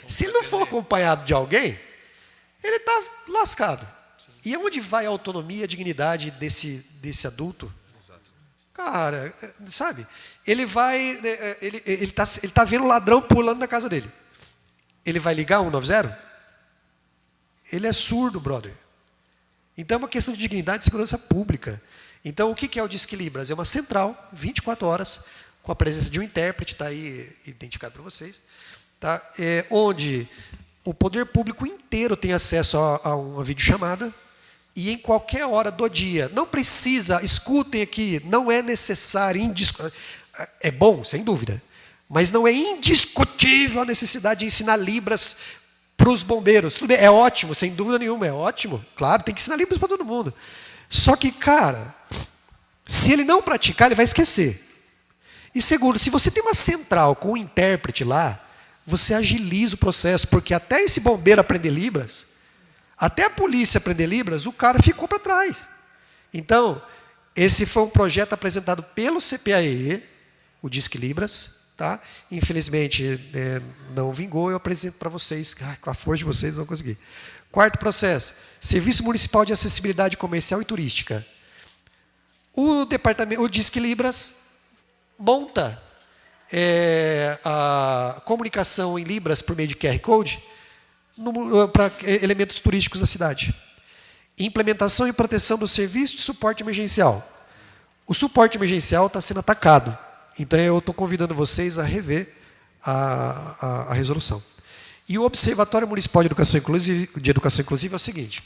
Se ele não for acompanhado de alguém, ele está lascado. E onde vai a autonomia, a dignidade desse adulto? Cara, sabe? Ele vai, ele tá vendo o ladrão pulando na casa dele. Ele vai ligar 190? Ele é surdo, brother. Então é uma questão de dignidade e segurança pública. Então o que é o Disque Libras? É uma central, 24 horas, com a presença de um intérprete, está aí identificado para vocês, tá? Onde o poder público inteiro tem acesso a uma videochamada, e em qualquer hora do dia. Não precisa, escutem aqui, não é necessário, é bom, sem dúvida, mas não é indiscutível a necessidade de ensinar Libras para os bombeiros. Tudo bem, é ótimo, sem dúvida nenhuma, é ótimo. Claro, tem que ensinar Libras para todo mundo. Só que, cara, se ele não praticar, ele vai esquecer. E segundo, se você tem uma central com um intérprete lá, você agiliza o processo, porque até esse bombeiro aprender Libras, até a polícia aprender Libras, o cara ficou para trás. Então, esse foi um projeto apresentado pelo CPAE, o Disque Libras, tá? Infelizmente, não vingou, eu apresento para vocês, com a força de vocês não consegui. Quarto processo, Serviço Municipal de Acessibilidade Comercial e Turística. O Disque Libras monta a comunicação em Libras por meio de QR Code para elementos turísticos da cidade. Implementação e proteção do serviço de suporte emergencial. O suporte emergencial está sendo atacado. Então, eu estou convidando vocês a rever a resolução. E o Observatório Municipal de Educação Inclusiva é o seguinte.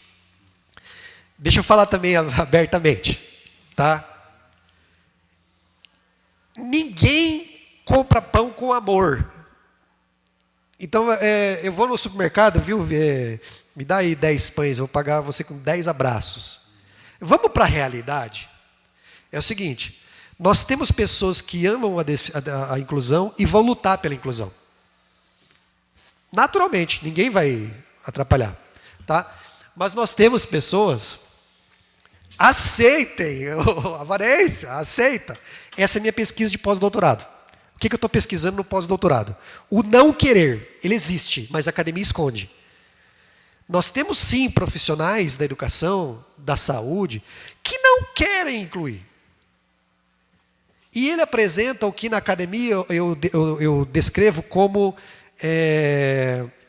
Deixa eu falar também abertamente. Tá? Ninguém compra pão com amor. Então, eu vou no supermercado, viu? Me dá aí 10 pães, eu vou pagar você com 10 abraços. Vamos para a realidade? É o seguinte, nós temos pessoas que amam a inclusão e vão lutar pela inclusão. Naturalmente, ninguém vai atrapalhar. Tá? Mas nós temos pessoas, aceitem, a Varência, aceita. Essa é a minha pesquisa de pós-doutorado. O que eu estou pesquisando no pós-doutorado? O não querer, ele existe, mas a academia esconde. Nós temos sim profissionais da educação, da saúde, que não querem incluir. E ele apresenta o que na academia eu descrevo como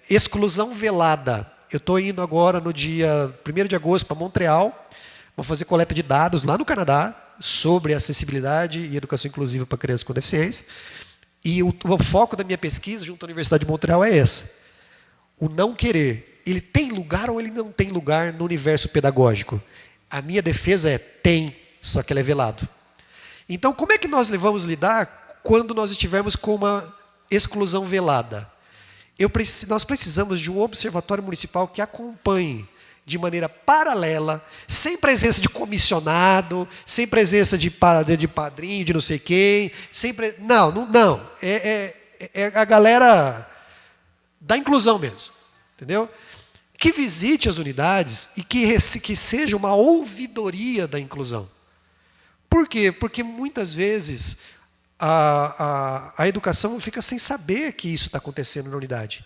exclusão velada. Eu estou indo agora no dia 1º de agosto para Montreal, vou fazer coleta de dados lá no Canadá sobre acessibilidade e educação inclusiva para crianças com deficiência. E o foco da minha pesquisa junto à Universidade de Montreal é essa. O não querer. Ele tem lugar ou ele não tem lugar no universo pedagógico? A minha defesa é tem, só que ele é velado. Então, como é que nós vamos lidar quando nós estivermos com uma exclusão velada? Nós precisamos de um observatório municipal que acompanhe de maneira paralela, sem presença de comissionado, sem presença de padrinho, de não sei quem, não. É a galera da inclusão mesmo, entendeu? Que visite as unidades e que seja uma ouvidoria da inclusão. Por quê? Porque muitas vezes a educação fica sem saber que isso está acontecendo na unidade.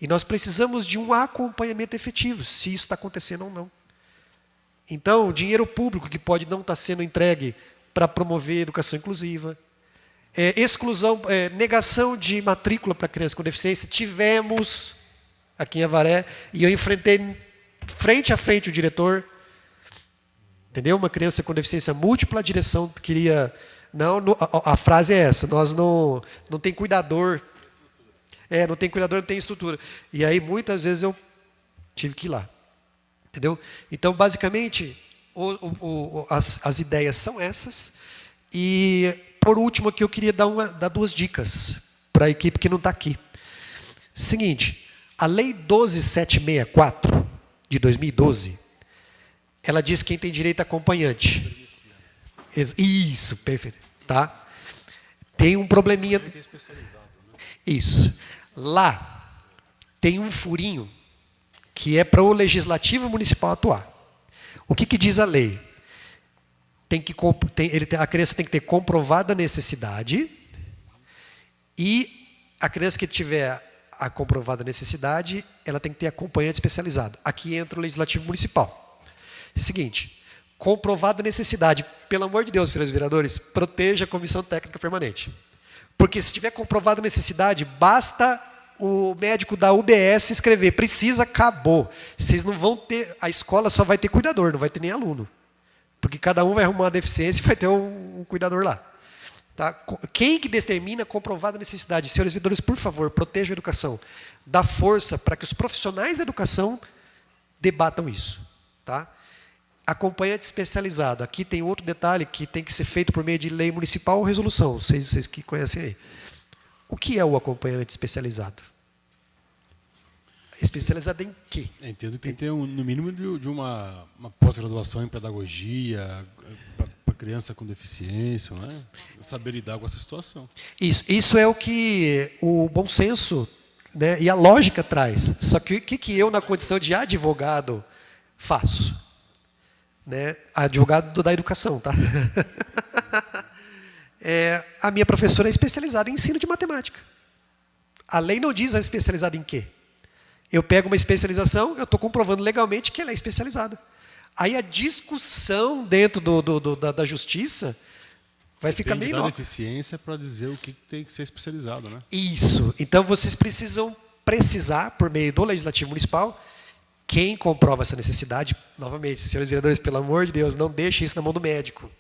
E nós precisamos de um acompanhamento efetivo, se isso está acontecendo ou não. Então, dinheiro público que pode não estar sendo entregue para promover educação inclusiva, negação de matrícula para crianças com deficiência. Tivemos aqui em Avaré, e eu enfrentei frente a frente o diretor, entendeu? Uma criança com deficiência múltipla, a direção queria... a frase é essa, nós não tem cuidador... não tem cuidador, não tem estrutura. E aí, muitas vezes, eu tive que ir lá. Entendeu? Então, basicamente, as ideias são essas. E, por último, aqui eu queria dar 2 dicas para a equipe que não está aqui. Seguinte, A Lei 12764, de 2012, ela diz quem tem direito a acompanhante. Isso, perfeito. Tá? Tem um probleminha. Isso. Lá tem um furinho que é para o legislativo municipal atuar. O que diz a lei? A criança tem que ter comprovada necessidade, e a criança que tiver a comprovada necessidade, ela tem que ter acompanhante especializado. Aqui entra o legislativo municipal. Seguinte, comprovada necessidade, pelo amor de Deus, senhores vereadores, proteja a comissão técnica permanente. Porque se tiver comprovada necessidade, basta o médico da UBS escrever, precisa, acabou. Vocês não vão ter, a escola só vai ter cuidador, não vai ter nem aluno. Porque cada um vai arrumar uma deficiência e vai ter um cuidador lá. Tá? Quem que determina a comprovada necessidade? Senhores vereadores, por favor, protejam a educação. Dá força para que os profissionais da educação debatam isso. Tá? Acompanhante especializado. Aqui tem outro detalhe que tem que ser feito por meio de lei municipal ou resolução. Vocês que conhecem aí. O que é o acompanhante especializado? Especializado em quê? Eu entendo que tem que ter, no mínimo, de uma pós-graduação em pedagogia para criança com deficiência, né? Saber lidar com essa situação. Isso é o que o bom senso, né, e a lógica traz. Só que o que eu, na condição de advogado, faço? Né? Advogado da educação, tá? A minha professora é especializada em ensino de matemática. A lei não diz a especializada em quê. Eu pego uma especialização, eu estou comprovando legalmente que ela é especializada. Aí a discussão dentro da justiça vai ficar meio... Tem que dar deficiência para dizer o que tem que ser especializado, né? Isso. Então vocês precisam precisar, por meio do Legislativo Municipal, quem comprova essa necessidade. Novamente, senhores vereadores, pelo amor de Deus, não deixe isso na mão do médico.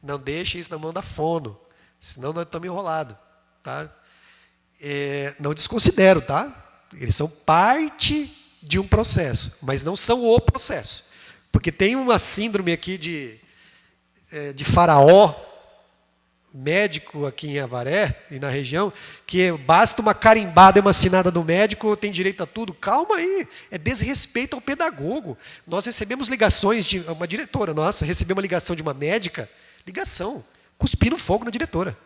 Não deixe isso na mão da fono. Senão nós estamos enrolados. Tá? Não desconsidero, tá? Eles são parte de um processo, mas não são o processo. Porque tem uma síndrome aqui de faraó, médico aqui em Avaré e na região, que basta uma carimbada e uma assinada do médico, tem direito a tudo. Calma aí, é desrespeito ao pedagogo. Nós recebemos ligações de uma diretora nossa, recebeu uma ligação de uma médica, cuspindo fogo na diretora.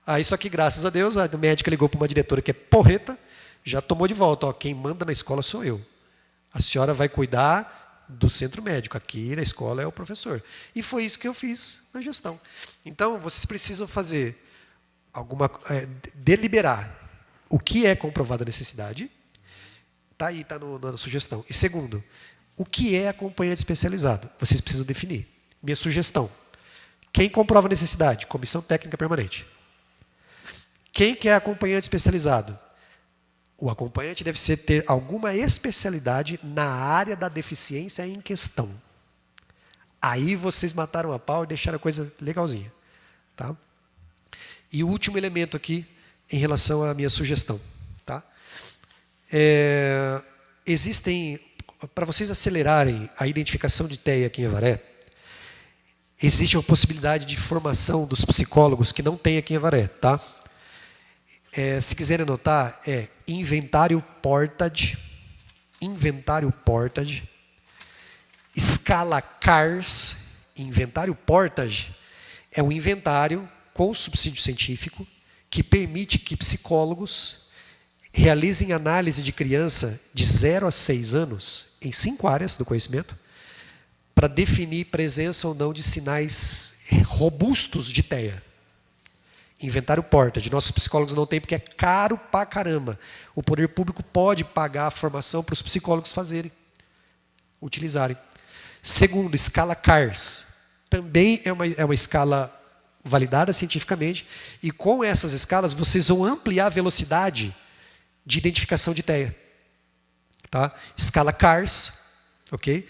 Aí só que, graças a Deus, a médica ligou para uma diretora que é porreta, já tomou de volta. Ó, quem manda na escola sou eu. A senhora vai cuidar do centro médico. Aqui na escola é o professor. E foi isso que eu fiz na gestão. Então, vocês precisam fazer deliberar o que é comprovada necessidade. Está aí, está na sugestão. E segundo, o que é acompanhante especializado? Vocês precisam definir. Minha sugestão. Quem comprova a necessidade? Comissão técnica permanente. Quem que é acompanhante especializado? O acompanhante deve ter alguma especialidade na área da deficiência em questão. Aí vocês mataram a pau e deixaram a coisa legalzinha. Tá? E o último elemento aqui, em relação à minha sugestão. Tá? Existem, para vocês acelerarem a identificação de TEA aqui em Avaré, existe uma possibilidade de formação dos psicólogos que não tem aqui em Avaré. Tá? Se quiserem anotar, inventário Portage, escala CARS. Inventário Portage é um inventário com subsídio científico que permite que psicólogos realizem análise de criança de 0 a 6 anos, em 5 áreas do conhecimento, para definir presença ou não de sinais robustos de TEA. Inventário Portage. Nossos psicólogos não têm porque é caro pra caramba. O poder público pode pagar a formação para os psicólogos utilizarem. Segundo, escala CARS. Também é uma escala validada cientificamente, e com essas escalas vocês vão ampliar a velocidade de identificação de TEA. Tá? Escala CARS, ok?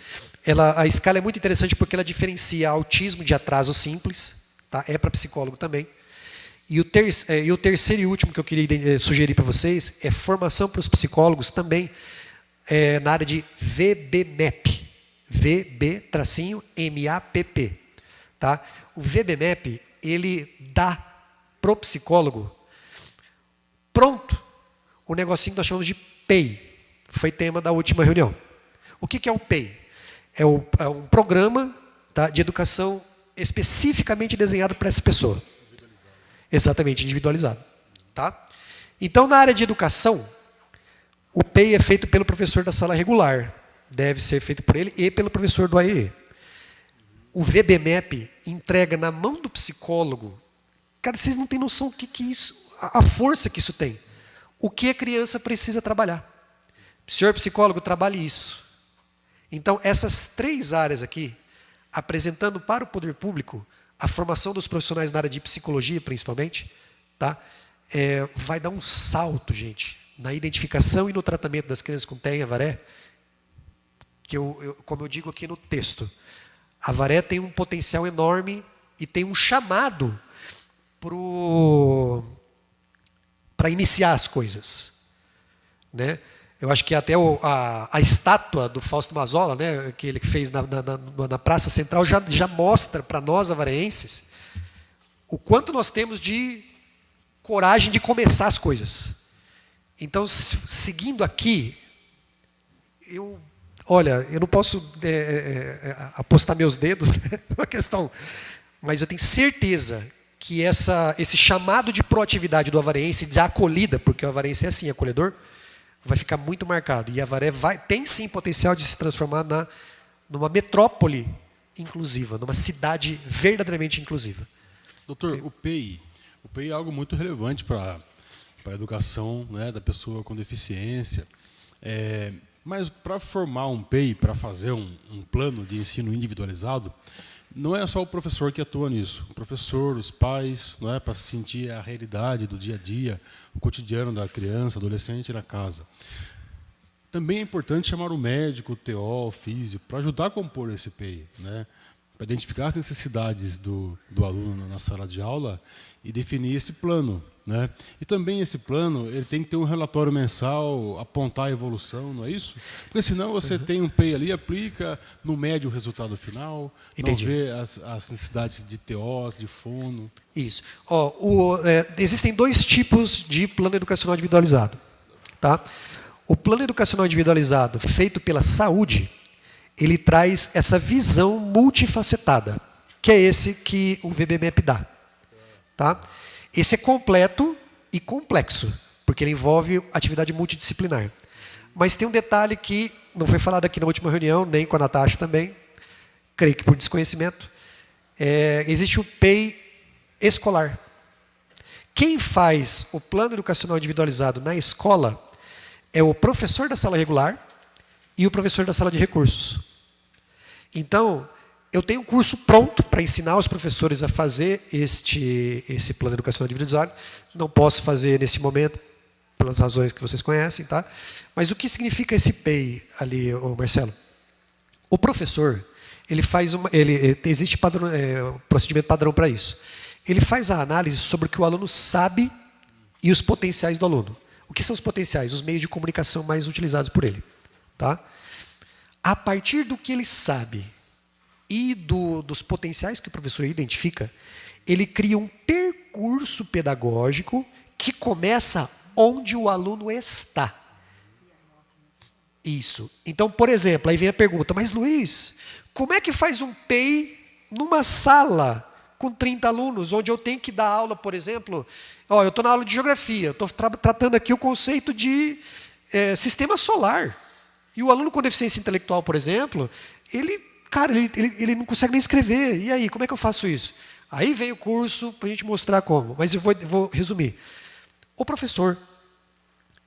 A escala é muito interessante porque ela diferencia autismo de atraso simples, tá? É para psicólogo também. E o terceiro e último que eu queria sugerir para vocês é formação para os psicólogos também na área de VBMAP. VB-MAPP. Tá? O VBMAP, ele dá para o psicólogo pronto o negocinho que nós chamamos de PEI. foi tema da última reunião. O que é o PEI? É um programa, tá, de educação especificamente desenhado para essa pessoa. Exatamente, individualizado. Tá? Então, na área de educação, o PEI é feito pelo professor da sala regular. Deve ser feito por ele e pelo professor do AEE. O VBMAP entrega na mão do psicólogo. Cara, vocês não têm noção do que isso, a força que isso tem. O que a criança precisa trabalhar. Senhor psicólogo, trabalhe isso. Então, essas 3 áreas aqui, apresentando para o poder público a formação dos profissionais na área de psicologia, principalmente, tá? Vai dar um salto, gente, na identificação e no tratamento das crianças com TEA e avaré, que como eu digo aqui no texto, a avaré tem um potencial enorme e tem um chamado para iniciar as coisas, né? Eu acho que até a estátua do Fausto Mazzola, né, que ele fez na Praça Central, já mostra para nós, avareenses, o quanto nós temos de coragem de começar as coisas. Então, seguindo aqui, eu não posso apostar meus dedos, né, uma questão, mas eu tenho certeza que esse chamado de proatividade do avareense, de acolhida, porque o avareense é assim, acolhedor, vai ficar muito marcado. E Avaré tem sim potencial de se transformar numa metrópole inclusiva, numa cidade verdadeiramente inclusiva. Doutor, o PEI é algo muito relevante para a educação, né, da pessoa com deficiência. Mas para formar um PEI, para fazer um plano de ensino individualizado, não é só o professor que atua nisso. O professor, os pais, não é, para sentir a realidade do dia a dia, o cotidiano da criança, adolescente na casa. Também é importante chamar o médico, o TO, o físio, para ajudar a compor esse PEI, né? Para identificar as necessidades do aluno na sala de aula e definir esse plano, né? E também esse plano ele tem que ter um relatório mensal, apontar a evolução, não é isso? Porque senão você tem um PEI ali, aplica, não mede o resultado final, Entendi. não vê as necessidades de TOs, de fono. Isso. Existem 2 tipos de plano educacional individualizado. Tá? O plano educacional individualizado feito pela saúde, ele traz essa visão multifacetada, que é esse que o VBMAP dá. Tá? Esse é completo e complexo, porque ele envolve atividade multidisciplinar. Mas tem um detalhe que não foi falado aqui na última reunião, nem com a Natasha também, creio que por desconhecimento. Existe o PEI escolar. Quem faz o plano educacional individualizado na escola é o professor da sala regular e o professor da sala de recursos. Então, eu tenho um curso pronto para ensinar os professores a fazer esse plano educacional individualizado. Não posso fazer nesse momento, pelas razões que vocês conhecem, tá? Mas o que significa esse PEI ali, Marcelo? O professor, existe procedimento padrão para isso. Ele faz a análise sobre o que o aluno sabe e os potenciais do aluno. O que são os potenciais? Os meios de comunicação mais utilizados por ele. Tá? A partir do que ele sabe e dos potenciais que o professor identifica, ele cria um percurso pedagógico que começa onde o aluno está. Isso. Então, por exemplo, aí vem a pergunta, mas Luiz, como é que faz um PEI numa sala com 30 alunos, onde eu tenho que dar aula, por exemplo, eu estou na aula de geografia, estou tratando aqui o conceito de sistema solar. E o aluno com deficiência intelectual, por exemplo, ele não consegue nem escrever. E aí, como é que eu faço isso? Aí vem o curso para a gente mostrar como. Mas eu vou resumir. O professor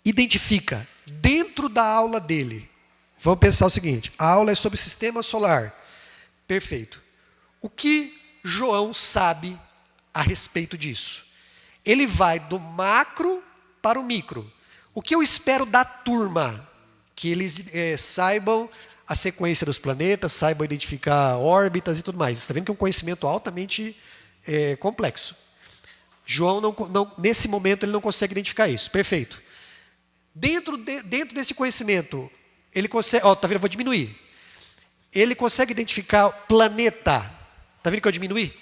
identifica dentro da aula dele. Vamos pensar o seguinte: a aula é sobre sistema solar. Perfeito. O que João sabe a respeito disso? Ele vai do macro para o micro. O que eu espero da turma? Que eles saibam a sequência dos planetas, saibam identificar órbitas e tudo mais. Você está vendo que é um conhecimento altamente complexo. João, nesse momento, ele não consegue identificar isso. Perfeito. Dentro desse conhecimento, ele consegue... Está vendo? Eu vou diminuir. Ele consegue identificar planeta. Está vendo que eu diminuí?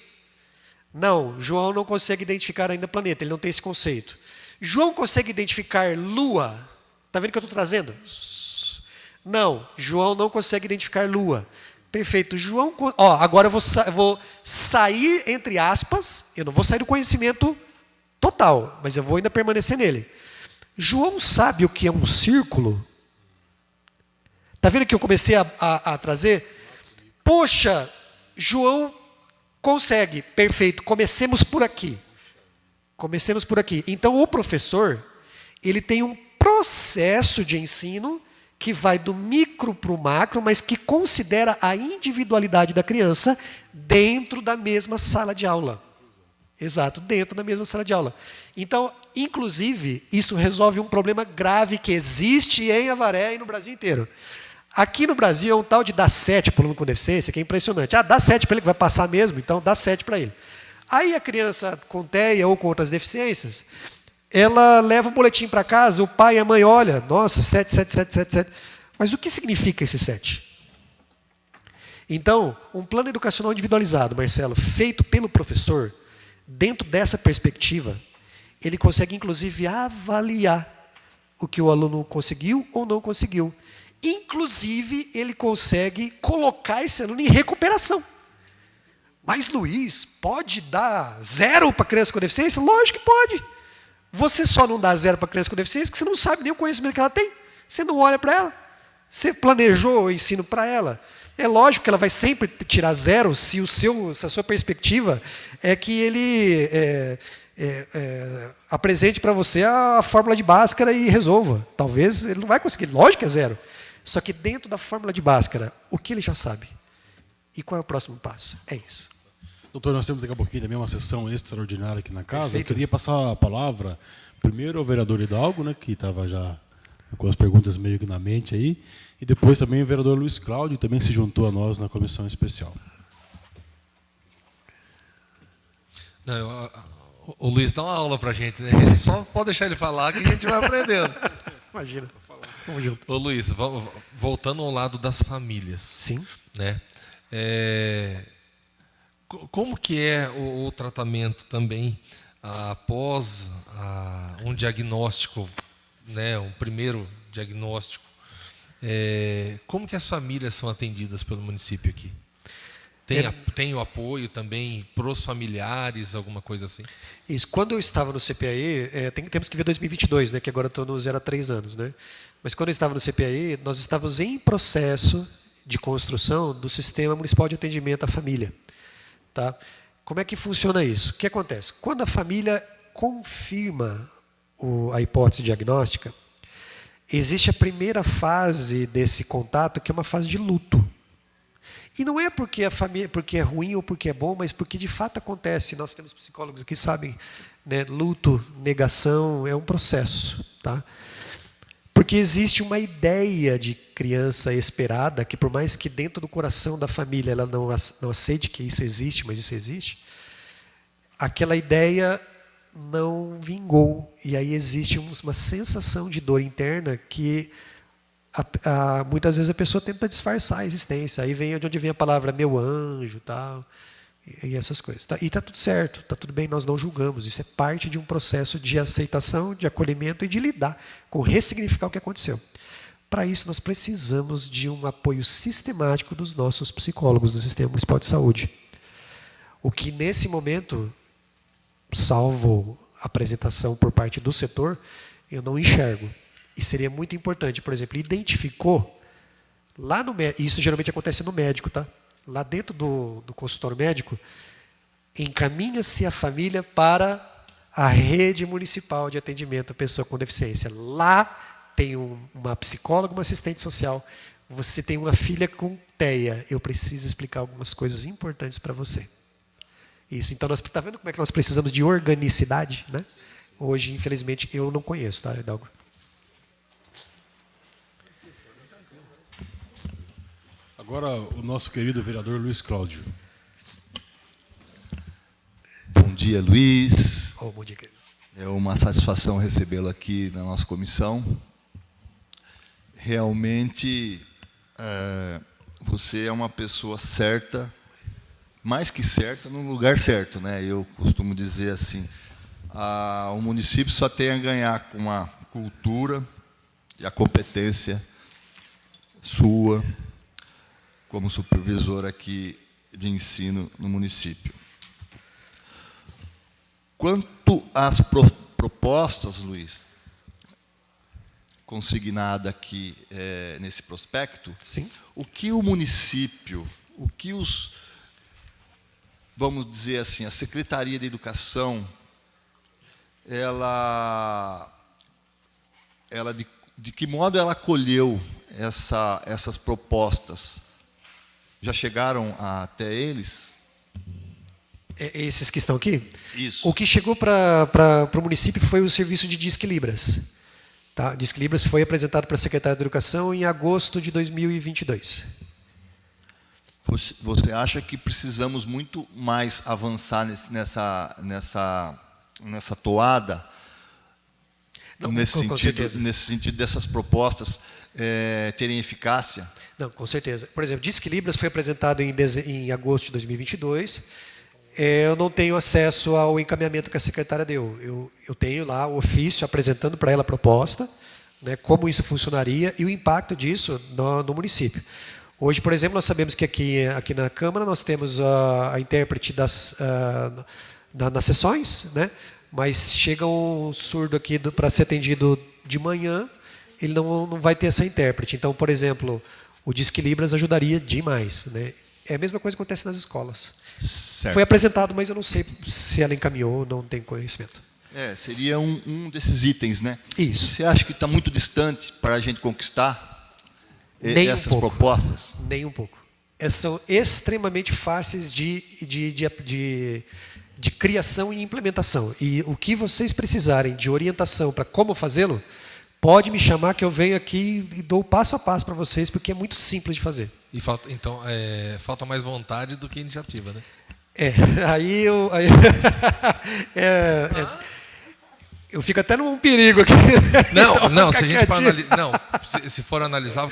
Não, João não consegue identificar ainda planeta. Ele não tem esse conceito. João consegue identificar lua. Está vendo que eu estou trazendo? Não, João não consegue identificar lua. Perfeito. João, agora eu vou sair, entre aspas, eu não vou sair do conhecimento total, mas eu vou ainda permanecer nele. João sabe o que é um círculo? Está vendo que eu comecei a trazer? Poxa, João consegue. Perfeito, comecemos por aqui. Comecemos por aqui. Então, o professor, ele tem um processo de ensino que vai do micro para o macro, mas que considera a individualidade da criança dentro da mesma sala de aula. Exato, dentro da mesma sala de aula. Então, inclusive, isso resolve um problema grave que existe em Avaré e no Brasil inteiro. Aqui no Brasil é um tal de dar 7 para o aluno com deficiência, que é impressionante. Dá 7 para ele que vai passar mesmo, então dá 7 para ele. Aí a criança com TEA ou com outras deficiências, ela leva o boletim para casa, o pai e a mãe olham, nossa, 7, 7, 7, 7, 7. Mas o que significa esse 7? Então, um plano educacional individualizado, Marcelo, feito pelo professor, dentro dessa perspectiva, ele consegue, inclusive, avaliar o que o aluno conseguiu ou não conseguiu. Inclusive, ele consegue colocar esse aluno em recuperação. Mas, Luiz, pode dar 0 para criança com deficiência? Lógico que pode. Você só não dá 0 para criança com deficiência porque você não sabe nem o conhecimento que ela tem. Você não olha para ela. Você planejou o ensino para ela. É lógico que ela vai sempre tirar 0 se a sua perspectiva é que ele apresente para você a fórmula de Bhaskara e resolva. Talvez ele não vai conseguir. Lógico que é 0. Só que dentro da fórmula de Bhaskara, o que ele já sabe? E qual é o próximo passo? É isso. Doutor, nós temos daqui a pouquinho também uma sessão extraordinária aqui na casa. Perfeito. Eu queria passar a palavra primeiro ao vereador Hidalgo, né, que estava já com as perguntas meio que na mente aí, e depois também o vereador Luiz Cláudio, que também se juntou a nós na comissão especial. Não, o Luiz dá uma aula para a gente, né? A gente só pode deixar ele falar que a gente vai aprendendo. Imagina. Vamos junto. Ô Luiz, voltando ao lado das famílias. Sim. Né? Como que é o tratamento também após um diagnóstico, né, um primeiro diagnóstico? Como que as famílias são atendidas pelo município aqui? Tem o apoio também para os familiares, alguma coisa assim? Isso. Quando eu estava no CPAE, temos que ver 2022, né, que agora estou no 0 a 3 anos. Né? Mas quando eu estava no CPAE, nós estávamos em processo de construção do Sistema Municipal de Atendimento à Família. Tá? Como é que funciona isso? O que acontece? Quando a família confirma a hipótese diagnóstica, existe a primeira fase desse contato, que é uma fase de luto. E não é porque a família, porque é ruim ou porque é bom, mas porque de fato acontece. Nós temos psicólogos aqui que sabem, né, luto, negação, é um processo. Tá? Porque existe uma ideia de criança esperada, que por mais que dentro do coração da família ela não aceite que isso existe, mas isso existe, aquela ideia não vingou. E aí existe uma sensação de dor interna que muitas vezes a pessoa tenta disfarçar a existência. Aí vem de onde vem a palavra meu anjo, tal, e essas coisas. E está tudo certo, está tudo bem, nós não julgamos. Isso é parte de um processo de aceitação, de acolhimento e de lidar com ressignificar o que aconteceu. Para isso, nós precisamos de um apoio sistemático dos nossos psicólogos do Sistema Municipal de Saúde. O que, nesse momento, salvo a apresentação por parte do setor, eu não enxergo. E seria muito importante, por exemplo, identificou, lá no médico, isso geralmente acontece no médico, tá? Lá dentro do consultório médico, encaminha-se a família para a rede municipal de atendimento à pessoa com deficiência. Lá tem uma psicóloga, uma assistente social. Você tem uma filha com TEA. Eu preciso explicar algumas coisas importantes para você. Isso. Então, está vendo como é que nós precisamos de organicidade? Né? Hoje, infelizmente, eu não conheço, tá, Hidalgo? Agora, o nosso querido vereador Luiz Cláudio. Bom dia, Luiz. Bom dia, querido. É uma satisfação recebê-lo aqui na nossa comissão. Realmente, você é uma pessoa certa, mais que certa, no lugar certo, né? Eu costumo dizer assim, o município só tem a ganhar com a cultura e a competência sua, como supervisor aqui de ensino no município. Quanto às propostas, Luiz, consignada aqui nesse prospecto, Sim. o que o município, o que vamos dizer assim, a Secretaria de Educação, ela de que modo ela acolheu essas propostas? Já chegaram até eles? Esses que estão aqui? Isso. O que chegou para o município foi o serviço de Disque Libras. Tá? Disque Libras foi apresentado para a Secretaria de Educação em agosto de 2022. Você acha que precisamos muito mais avançar nessa toada? Não, nesse certeza. Nesse sentido dessas propostas terem eficácia? Não, com certeza. Por exemplo, Disque Libras foi apresentado em agosto de 2022. Eu não tenho acesso ao encaminhamento que a secretária deu. Eu tenho lá o ofício apresentando para ela a proposta, né, como isso funcionaria e o impacto disso no município. Hoje, por exemplo, nós sabemos que aqui na Câmara nós temos a intérprete nas sessões, né, mas chega um surdo aqui para ser atendido de manhã, ele não vai ter essa intérprete. Então, por exemplo, o Disque Libras ajudaria demais, né? É a mesma coisa que acontece nas escolas. Certo. Foi apresentado, mas eu não sei se ela encaminhou, não tenho conhecimento. Seria um desses itens, né? Isso. Você acha que está muito distante para a gente conquistar essas propostas? Nem um pouco. São extremamente fáceis de criação e implementação. E o que vocês precisarem de orientação para como fazê-lo, pode me chamar que eu venho aqui e dou passo a passo para vocês, porque é muito simples de fazer. E falta mais vontade do que iniciativa, né? Eu fico até num perigo aqui. Se for analisar,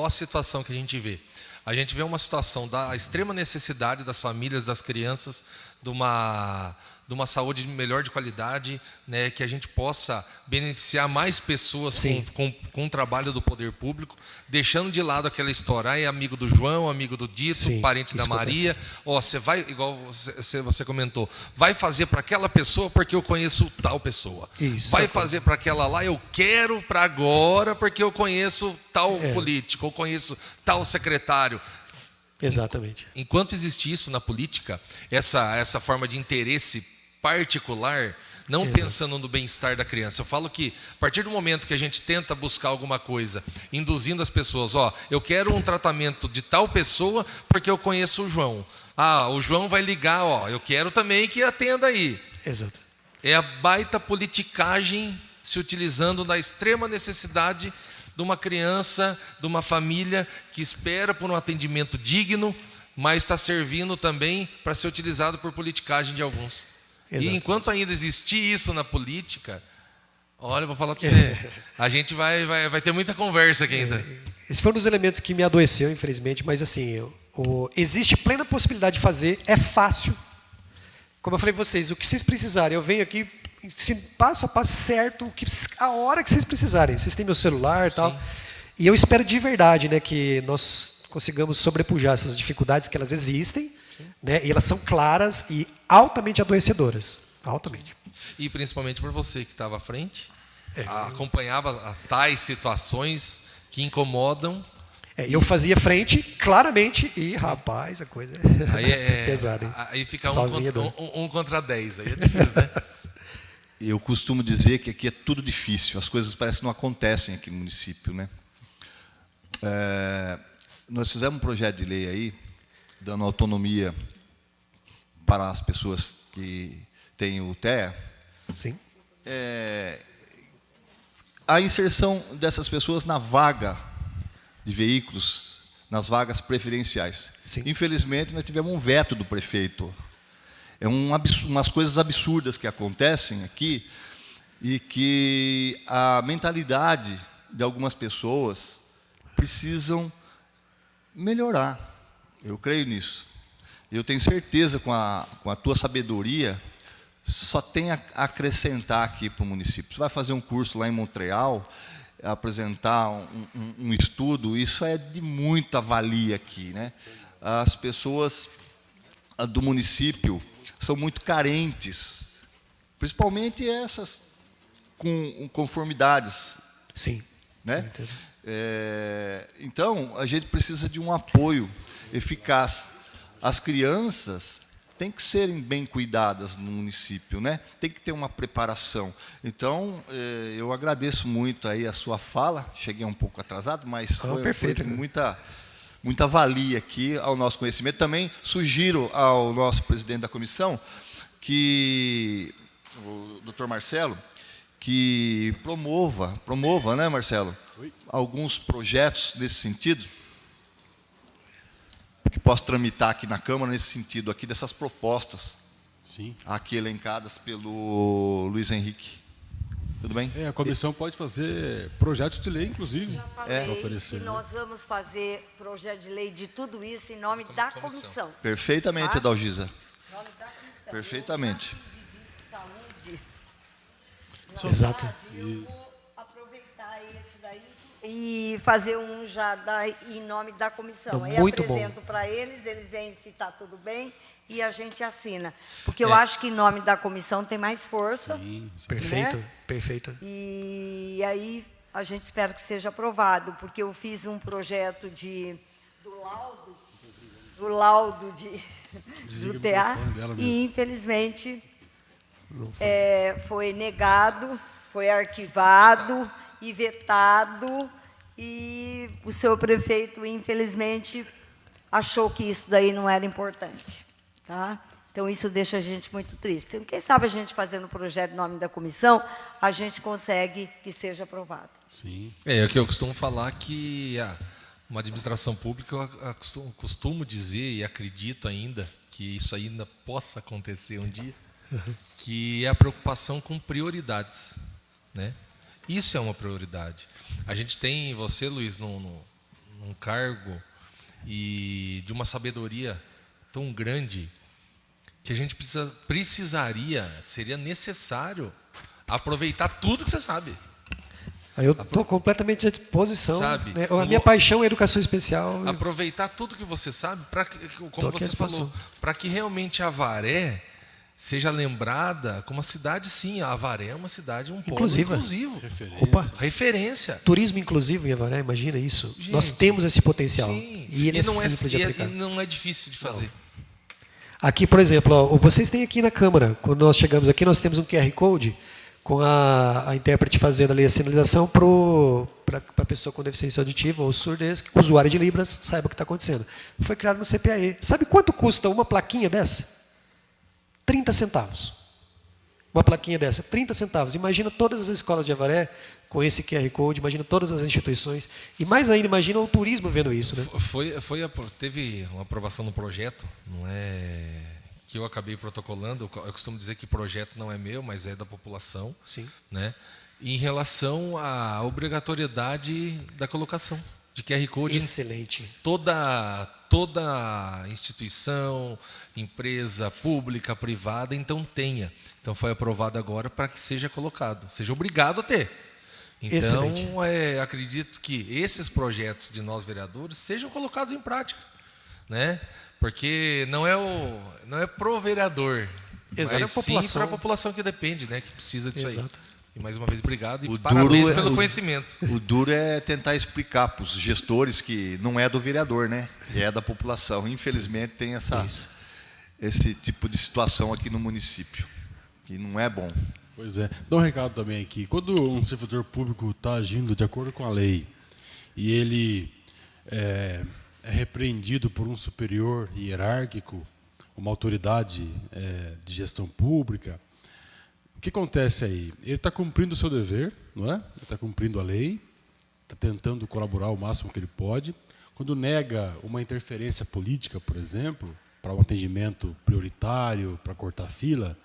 a situação que a gente vê. A gente vê uma situação da extrema necessidade das famílias, das crianças, de uma saúde melhor de qualidade, né, que a gente possa beneficiar mais pessoas com o trabalho do poder público, deixando de lado aquela história, é amigo do João, amigo do Dito, Sim, parente da Maria, você vai, igual você comentou, vai fazer para aquela pessoa porque eu conheço tal pessoa. Isso, vai fazer para aquela lá, eu quero para agora porque eu conheço tal político, eu conheço tal secretário. Exatamente. Enquanto existe isso na política, essa forma de interesse particular, não pensando no bem-estar da criança. Eu falo que, a partir do momento que a gente tenta buscar alguma coisa, induzindo as pessoas, eu quero um tratamento de tal pessoa porque eu conheço o João. O João vai ligar, eu quero também que atenda aí. Exato. É a baita politicagem se utilizando da extrema necessidade de uma criança, de uma família que espera por um atendimento digno, mas está servindo também para ser utilizado por politicagem de alguns. Exato. E enquanto ainda existir isso na política, olha, eu vou falar para você, a gente vai ter muita conversa aqui ainda. Esse foi um dos elementos que me adoeceu, infelizmente, mas assim, existe plena possibilidade de fazer, é fácil. Como eu falei para vocês, o que vocês precisarem, eu venho aqui, passo a passo certo, a hora que vocês precisarem. Vocês têm meu celular e tal. E eu espero de verdade, né, que nós consigamos sobrepujar essas dificuldades que elas existem, né, e elas são claras e altamente adoecedoras. Altamente. E principalmente para você que estava à frente, acompanhava tais situações que incomodam. Eu fazia frente claramente e, rapaz, a coisa é pesada. Hein? Aí fica um contra 10, aí é difícil, né? Eu costumo dizer que aqui é tudo difícil, as coisas parecem que não acontecem aqui no município, né? Nós fizemos um projeto de lei aí, dando autonomia para as pessoas que têm o TEA. Sim. A inserção dessas pessoas na vaga de veículos, nas vagas preferenciais. Sim. Infelizmente, nós tivemos um veto do prefeito. Umas coisas absurdas que acontecem aqui e que a mentalidade de algumas pessoas precisam melhorar. Eu creio nisso. Eu tenho certeza, com a tua sabedoria, só tem a acrescentar aqui para o município. Você vai fazer um curso lá em Montreal, apresentar um estudo, isso é de muita valia aqui, né? As pessoas do município são muito carentes, principalmente essas com conformidades. Sim. Né? Então, a gente precisa de um apoio eficaz. As crianças têm que serem bem cuidadas no município, né? Tem que ter uma preparação. Então, eu agradeço muito aí a sua fala. Cheguei um pouco atrasado, mas foi de muita valia aqui ao nosso conhecimento. Também sugiro ao nosso presidente da comissão, o Dr. Marcelo, que promova, né, Marcelo? Oi? Alguns projetos nesse sentido, que posso tramitar aqui na Câmara nesse sentido, aqui dessas propostas. Sim. Aqui elencadas pelo Luiz Henrique. Tudo bem? A comissão pode fazer projetos de lei, inclusive, para oferecer. Que nós vamos fazer projeto de lei de tudo isso em nome da comissão. Perfeitamente, Adalgisa. Em nome da comissão. Perfeitamente. Exato. Eu vou aproveitar esse daí e fazer um já em nome da comissão. Não, aí muito apresento para eles vêm se está tudo bem e a gente assina. Porque eu acho que em nome da comissão tem mais força. Sim. Perfeito, né? Perfeito. E aí a gente espera que seja aprovado, porque eu fiz um projeto do laudo do TA e infelizmente foi negado, foi arquivado e vetado, e o seu prefeito, infelizmente, achou que isso daí não era importante. Tá? Então, isso deixa a gente muito triste. Então, quem sabe a gente fazendo o projeto em nome da comissão, a gente consegue que seja aprovado. Sim. É o que eu costumo falar, que uma administração pública, eu costumo dizer e acredito ainda que isso ainda possa acontecer um dia, que é a preocupação com prioridades, né? Isso é uma prioridade. A gente tem você, Luiz, num cargo e de uma sabedoria tão grande que a gente seria necessário aproveitar tudo que você sabe. Eu estou completamente à disposição. Sabe? Né? A minha paixão é educação especial. Aproveitar tudo que você sabe, como você falou, para que realmente Avaré seja lembrada como uma cidade, sim. A Avaré é uma cidade, um polo inclusivo. Referência. Turismo inclusivo em Avaré, imagina isso. Gente, nós temos esse potencial. Sim. E ele não simples de aplicar. E não é difícil de fazer. Não. Aqui, por exemplo, vocês têm aqui na Câmara, quando nós chegamos aqui, nós temos um QR Code com a intérprete fazendo ali a sinalização para a pessoa com deficiência auditiva ou surdez, que o usuário de Libras saiba o que está acontecendo. Foi criado no CPAE. Sabe quanto custa uma plaquinha dessa? 30 centavos. Uma plaquinha dessa, 30 centavos. Imagina todas as escolas de Avaré com esse QR Code, imagina todas as instituições. E mais ainda, imagina o turismo vendo isso. Né? Teve uma aprovação no projeto, não é que eu acabei protocolando. Eu costumo dizer que projeto não é meu, mas é da população. Sim. Né? Em relação à obrigatoriedade da colocação de QR Code. Excelente. Toda instituição, empresa pública, privada, então tenha. Então foi aprovado agora para que seja colocado, seja obrigado a ter. Então, acredito que esses projetos de nós vereadores sejam colocados em prática, né? Porque não é pro vereador, mas sim para a população que depende, né? Que precisa disso. Exato. Aí. E mais uma vez, obrigado e parabéns pelo conhecimento. O duro é tentar explicar para os gestores que não é do vereador, né? É da população. Infelizmente tem esse tipo de situação aqui no município, que não é bom. Pois é. Dá um recado também aqui. Quando um servidor público está agindo de acordo com a lei e ele é repreendido por um superior hierárquico, uma autoridade de gestão pública, o que acontece aí? Ele está cumprindo o seu dever, não é? Ele está cumprindo a lei, está tentando colaborar o máximo que ele pode. Quando nega uma interferência política, por exemplo, para um atendimento prioritário, para cortar fila,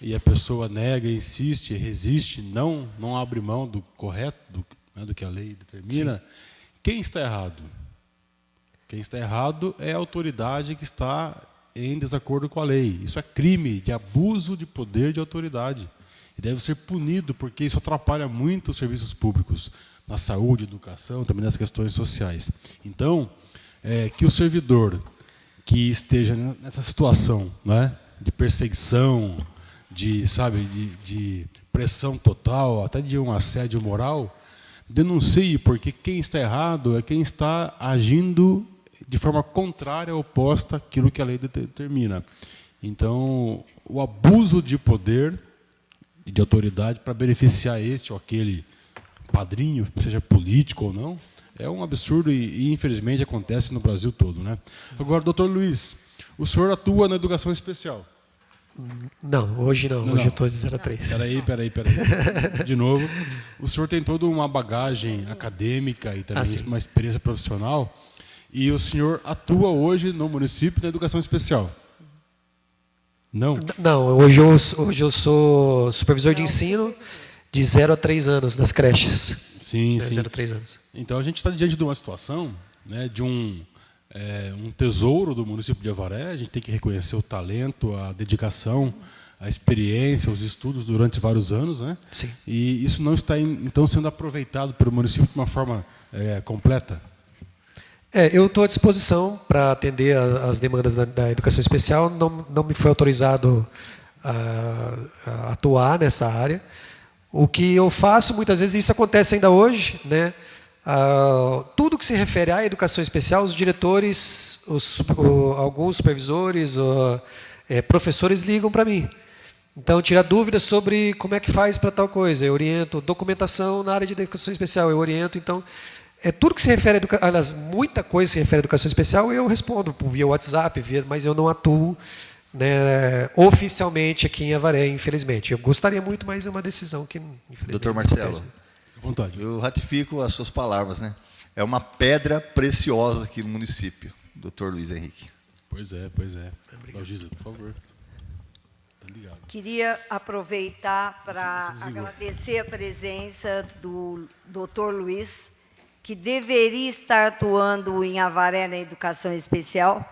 e a pessoa nega, insiste, resiste, não abre mão do correto, do que a lei determina, sim. Quem está errado? Quem está errado é a autoridade que está em desacordo com a lei. Isso é crime de abuso de poder de autoridade. e deve ser punido, porque isso atrapalha muito os serviços públicos, na saúde, educação, também nas questões sociais. Então, que o servidor que esteja nessa situação, né, de perseguição, de pressão total, até de um assédio moral, denuncie, porque quem está errado é quem está agindo de forma contrária, oposta àquilo que a lei determina. Então, o abuso de poder e de autoridade para beneficiar este ou aquele padrinho, seja político ou não, é um absurdo e infelizmente acontece no Brasil todo, né? Agora, doutor Luiz, o senhor atua na educação especial? Não, hoje não. Hoje eu estou de 0 a 3. Peraí. De novo, o senhor tem toda uma bagagem acadêmica e também uma experiência profissional, e o senhor atua hoje no município na educação especial? Não? Não, hoje eu sou supervisor de ensino de 0 a 3 anos das creches. Sim. 0 a 3 anos. Então a gente está diante de uma situação, né, de um tesouro do município de Avaré. A gente tem que reconhecer o talento, a dedicação, a experiência, os estudos durante vários anos, né? Sim. E isso não está então sendo aproveitado pelo município de uma forma completa? Eu estou à disposição para atender as demandas da educação especial. Não me foi autorizado a atuar nessa área. O que eu faço, muitas vezes, isso acontece ainda hoje, né? Tudo que se refere à educação especial, os diretores, alguns supervisores, professores ligam para mim. Então, tirar dúvidas sobre como é que faz para tal coisa. Eu oriento. Documentação na área de educação especial, eu oriento. Então, tudo que se refere a aliás, muita coisa que se refere à educação especial, eu respondo via WhatsApp, mas eu não atuo, né, oficialmente aqui em Avaré, infelizmente. Eu gostaria muito, mas é uma decisão que, infelizmente... Doutor Marcelo, à vontade. Eu ratifico as suas palavras, né? É uma pedra preciosa aqui no município, doutor Luiz Henrique. Pois é. Dalgisa, por favor. Tá ligado. Queria aproveitar para agradecer a presença do doutor Luiz, que deveria estar atuando em Avaré na educação especial,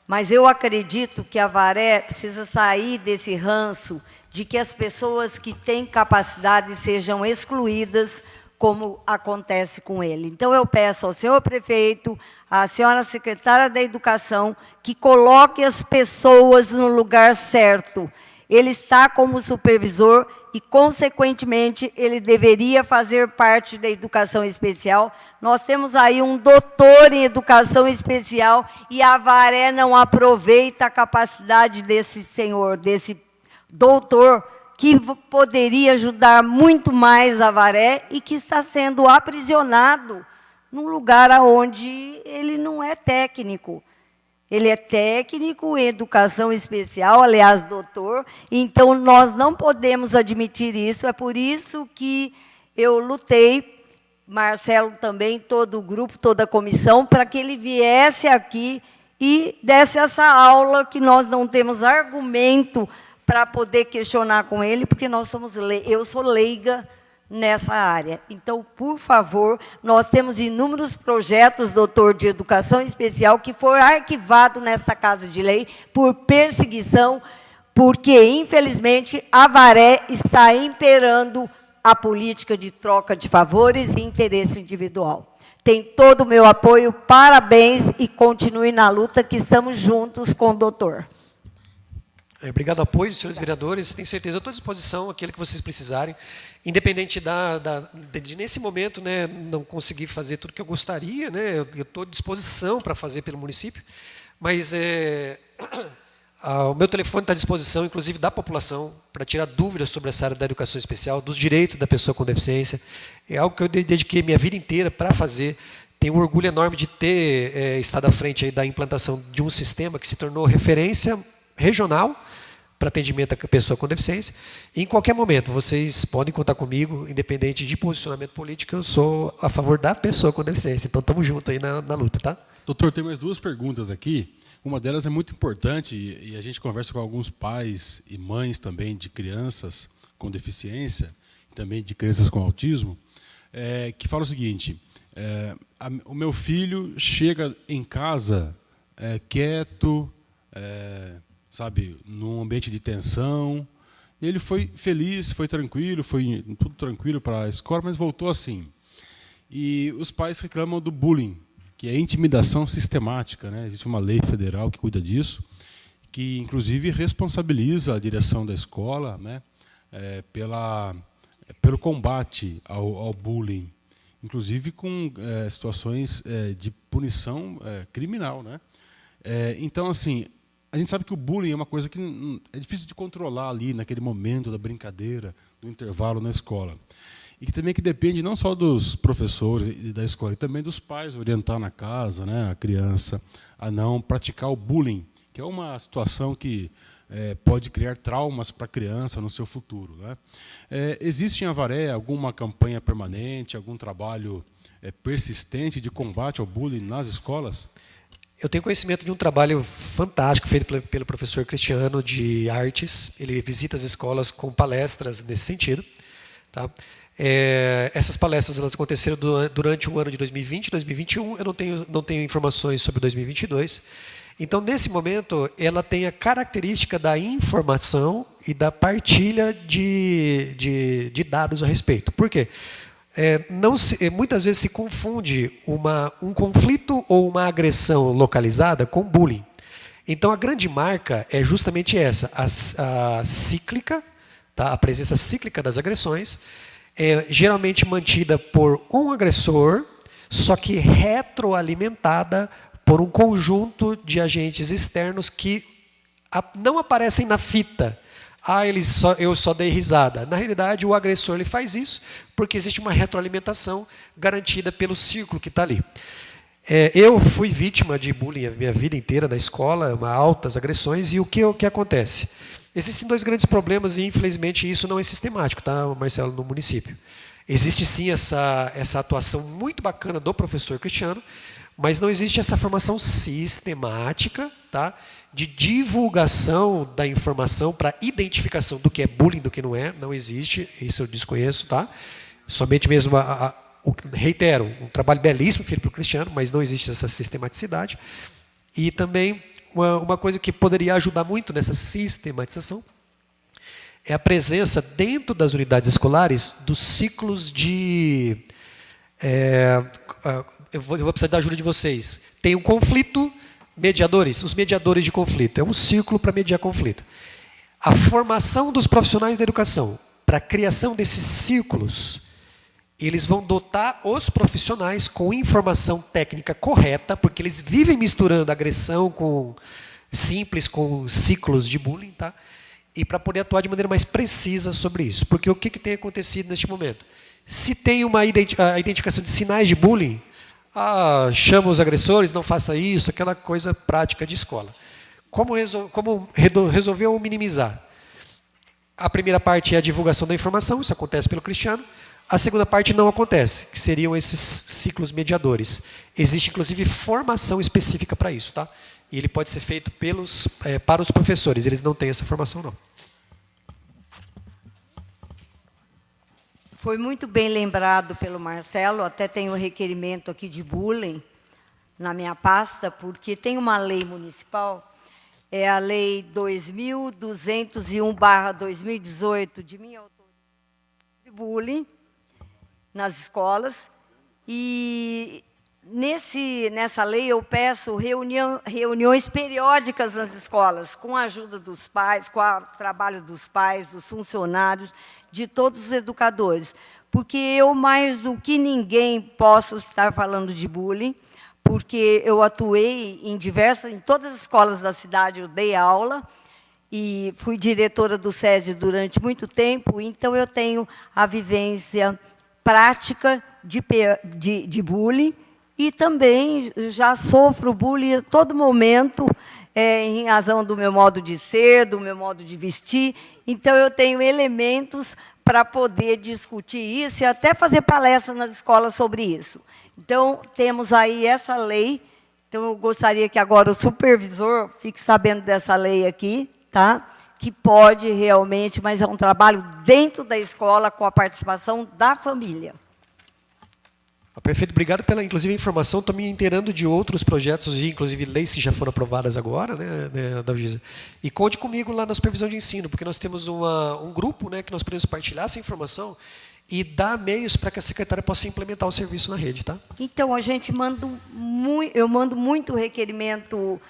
mas eu acredito que Avaré precisa sair desse ranço de que as pessoas que têm capacidade sejam excluídas, como acontece com ele. Então, eu peço ao senhor prefeito, à senhora secretária da Educação, que coloque as pessoas no lugar certo. Ele está como supervisor e, consequentemente, ele deveria fazer parte da educação especial. Nós temos aí um doutor em educação especial e Avaré não aproveita a capacidade desse senhor, desse doutor, que poderia ajudar muito mais Avaré e que está sendo aprisionado num lugar onde ele não é técnico. Ele é técnico em educação especial, aliás, doutor, então nós não podemos admitir isso, é por isso que eu lutei, Marcelo também, todo o grupo, toda a comissão, para que ele viesse aqui e desse essa aula, que nós não temos argumento para poder questionar com ele, porque eu sou leiga nessa área. Então, por favor, nós temos inúmeros projetos, doutor, de educação especial, que foram arquivados nessa Casa de Lei por perseguição, porque, infelizmente, Avaré está imperando a política de troca de favores e interesse individual. Tem todo o meu apoio, parabéns, e continue na luta, que estamos juntos com o doutor. Obrigado ao apoio dos senhores vereadores. Tenho certeza, eu estou à disposição, aquilo que vocês precisarem. Independente de nesse momento, né, não conseguir fazer tudo que eu gostaria, né, eu estou à disposição para fazer pelo município, mas o meu telefone está à disposição, inclusive da população, para tirar dúvidas sobre essa área da educação especial, dos direitos da pessoa com deficiência. É algo que eu dediquei minha vida inteira para fazer. Tenho um orgulho enorme de ter estado à frente aí da implantação de um sistema que se tornou referência regional para atendimento à pessoa com deficiência. E, em qualquer momento, vocês podem contar comigo, independente de posicionamento político, eu sou a favor da pessoa com deficiência. Então, estamos juntos aí na luta, tá? Doutor, tem mais duas perguntas aqui. Uma delas é muito importante, e a gente conversa com alguns pais e mães também de crianças com deficiência, também de crianças com autismo, que fala o seguinte: o meu filho chega em casa quieto, sabe, num ambiente de tensão, Ele foi feliz, foi tranquilo, foi tudo tranquilo para a escola, mas voltou assim. E os pais reclamam do bullying, que é intimidação sistemática, né? Existe uma lei federal que cuida disso, que inclusive responsabiliza a direção da escola, né? Pelo combate ao bullying, inclusive com situações de punição criminal, né? Então, assim, a gente sabe que o bullying é uma coisa que é difícil de controlar ali naquele momento da brincadeira, do intervalo na escola. E que também depende não só dos professores e da escola, e também dos pais orientar na casa, né, a criança a não praticar o bullying, que é uma situação que pode criar traumas para a criança no seu futuro, né? Existe em Avaré alguma campanha permanente, algum trabalho persistente de combate ao bullying nas escolas? Eu tenho conhecimento de um trabalho fantástico feito pelo professor Cristiano de artes. Ele visita as escolas com palestras nesse sentido. Tá? Essas palestras elas aconteceram durante o ano de 2020 e 2021. Eu não tenho informações sobre 2022. Então, nesse momento, ela tem a característica da informação e da partilha de dados a respeito. Por quê? Muitas vezes se confunde um conflito ou uma agressão localizada com bullying. Então, a grande marca é justamente essa, a cíclica, tá? A presença cíclica das agressões, geralmente mantida por um agressor, só que retroalimentada por um conjunto de agentes externos que não aparecem na fita. Eu só dei risada. Na realidade, o agressor ele faz isso porque existe uma retroalimentação garantida pelo círculo que está ali. Eu fui vítima de bullying a minha vida inteira na escola, altas agressões, e o que acontece? Existem dois grandes problemas e, infelizmente, isso não é sistemático, tá, Marcelo, no município. Existe, sim, essa atuação muito bacana do professor Cristiano, mas não existe essa formação sistemática, tá, de divulgação da informação para identificação do que é bullying, do que não é. Não existe, isso eu desconheço. Tá? Somente mesmo, reitero, um trabalho belíssimo feito pelo Cristiano, mas não existe essa sistematicidade. E também uma coisa que poderia ajudar muito nessa sistematização é a presença dentro das unidades escolares dos ciclos de... eu vou precisar da ajuda de vocês. Tem um conflito, mediadores, os mediadores de conflito. É um círculo para mediar conflito. A formação dos profissionais da educação para a criação desses círculos, eles vão dotar os profissionais com informação técnica correta, porque eles vivem misturando agressão com simples, com ciclos de bullying, tá? E para poder atuar de maneira mais precisa sobre isso. Porque o que tem acontecido neste momento? Se tem a identificação de sinais de bullying, chama os agressores, não faça isso, aquela coisa prática de escola. Como resolver ou minimizar? A primeira parte é a divulgação da informação, isso acontece pelo Cristiano. A segunda parte não acontece, que seriam esses ciclos mediadores. Existe, inclusive, formação específica para isso, tá? E ele pode ser feito para os professores, eles não têm essa formação, não. Foi muito bem lembrado pelo Marcelo, até tem um requerimento aqui de bullying na minha pasta, porque tem uma lei municipal, é a Lei 2201/2018, de minha autoria, de bullying nas escolas. E nessa lei eu peço reuniões periódicas nas escolas, com a ajuda dos pais, com o trabalho dos pais, dos funcionários, de todos os educadores. Porque eu, mais do que ninguém, posso estar falando de bullying, porque eu atuei em todas as escolas da cidade, eu dei aula, e fui diretora do SESI durante muito tempo, então eu tenho a vivência prática de bullying, e também já sofro bullying a todo momento, em razão do meu modo de ser, do meu modo de vestir. Então, eu tenho elementos para poder discutir isso e até fazer palestras nas escolas sobre isso. Então, temos aí essa lei. Então, eu gostaria que agora o supervisor fique sabendo dessa lei aqui, tá? Que pode realmente, mas é um trabalho dentro da escola com a participação da família. Perfeito, obrigado pela, inclusive, informação. Estou me inteirando de outros projetos e, inclusive, leis que já foram aprovadas agora, né, Dalgisa? E conte comigo lá na supervisão de ensino, porque nós temos um grupo, né, que nós podemos partilhar essa informação e dar meios para que a secretária possa implementar o serviço na rede, tá? Então, eu mando muito requerimento,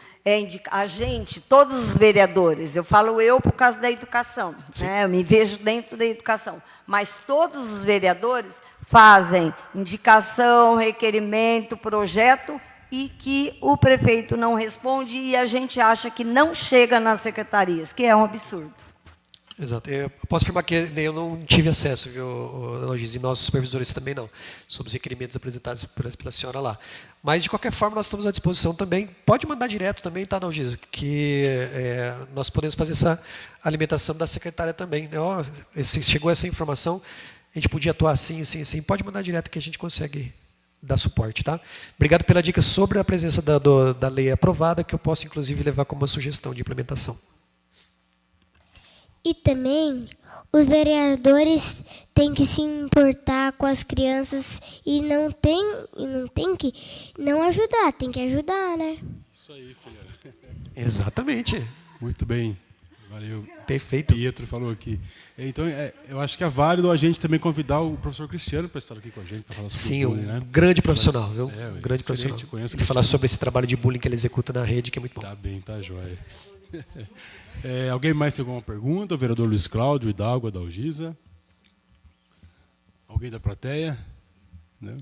todos os vereadores, eu falo eu por causa da educação, né? Eu me vejo dentro da educação, mas todos os vereadores fazem indicação, requerimento, projeto, e que o prefeito não responde e a gente acha que não chega nas secretarias, que é um absurdo. Exato. Eu posso afirmar que eu não tive acesso, viu, Dalgisa, e nossos supervisores também não, sobre os requerimentos apresentados pela senhora lá. Mas, de qualquer forma, nós estamos à disposição também. Pode mandar direto também, tá, Dalgisa? Que nós podemos fazer essa alimentação da secretária também. Chegou essa informação, a gente podia atuar assim, assim, assim. Pode mandar direto que a gente consegue dar suporte, tá? Obrigado pela dica sobre a presença da lei aprovada, que eu posso, inclusive, levar como uma sugestão de implementação. E também os vereadores têm que se importar com as crianças e não tem que não ajudar, tem que ajudar, né? Isso aí, senhora. Exatamente. Muito bem. Valeu. Perfeito. Pietro falou aqui. Então, eu acho que é válido a gente também convidar o professor Cristiano para estar aqui com a gente. Para falar sobre Sim, bullying, né? Grande profissional, viu? Um Grande profissional. Conheço E falar sobre esse trabalho de bullying que ele executa na rede, que é muito bom. Tá bem, tá joia. Alguém mais tem alguma pergunta? O vereador Luiz Cláudio, Hidalgo, Dalgisa. Alguém da plateia? Não?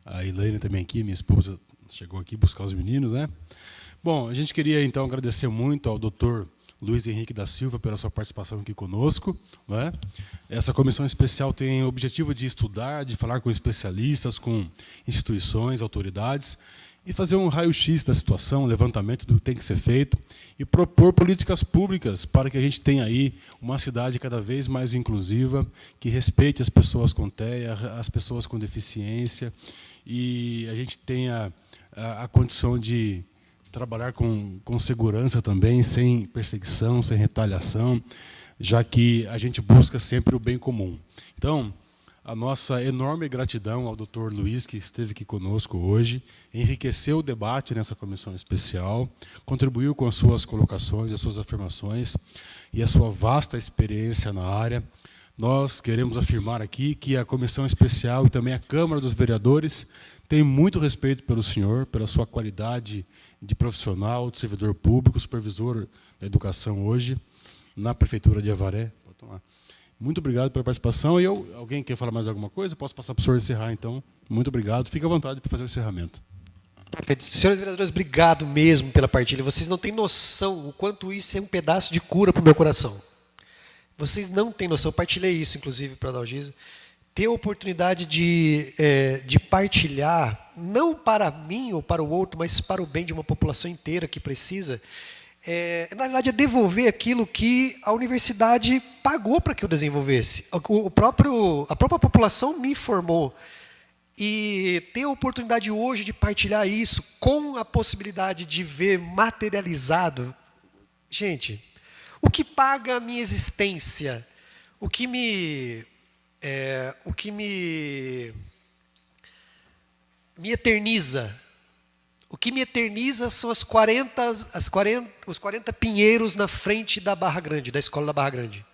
A Elaine também aqui, minha esposa, chegou aqui buscar os meninos, né? Bom, a gente queria então agradecer muito ao doutor Luiz Henrique da Silva pela sua participação aqui conosco, não é? Essa comissão especial tem o objetivo de estudar, de falar com especialistas, com instituições, autoridades, e fazer um raio-x da situação, um levantamento do que tem que ser feito e propor políticas públicas para que a gente tenha aí uma cidade cada vez mais inclusiva, que respeite as pessoas com TEA, as pessoas com deficiência, e a gente tenha a condição de trabalhar com segurança também, sem perseguição, sem retaliação, já que a gente busca sempre o bem comum. Então, a nossa enorme gratidão ao Dr. Luiz, que esteve aqui conosco hoje, enriqueceu o debate nessa comissão especial, contribuiu com as suas colocações, as suas afirmações e a sua vasta experiência na área. Nós queremos afirmar aqui que a comissão especial e também a Câmara dos Vereadores tem muito respeito pelo senhor, pela sua qualidade de profissional, de servidor público, supervisor da educação hoje, na Prefeitura de Avaré. Pode tomar. Muito obrigado pela participação. E alguém quer falar mais alguma coisa? Posso passar para o senhor encerrar, então. Muito obrigado. Fique à vontade para fazer o encerramento. Perfeito. Senhores vereadores, obrigado mesmo pela partilha. Vocês não têm noção o quanto isso é um pedaço de cura para o meu coração. Vocês não têm noção. Eu partilhei isso, inclusive, para a Dalgisa. Ter a oportunidade de partilhar, não para mim ou para o outro, mas para o bem de uma população inteira que precisa, na verdade, é devolver aquilo que a universidade pagou para que eu desenvolvesse. A própria população me formou. E ter a oportunidade hoje de partilhar isso com a possibilidade de ver materializado. Gente, o que paga a minha existência, o que me eterniza. O que me eterniza são os 40 pinheiros na frente da Barra Grande, da Escola da Barra Grande.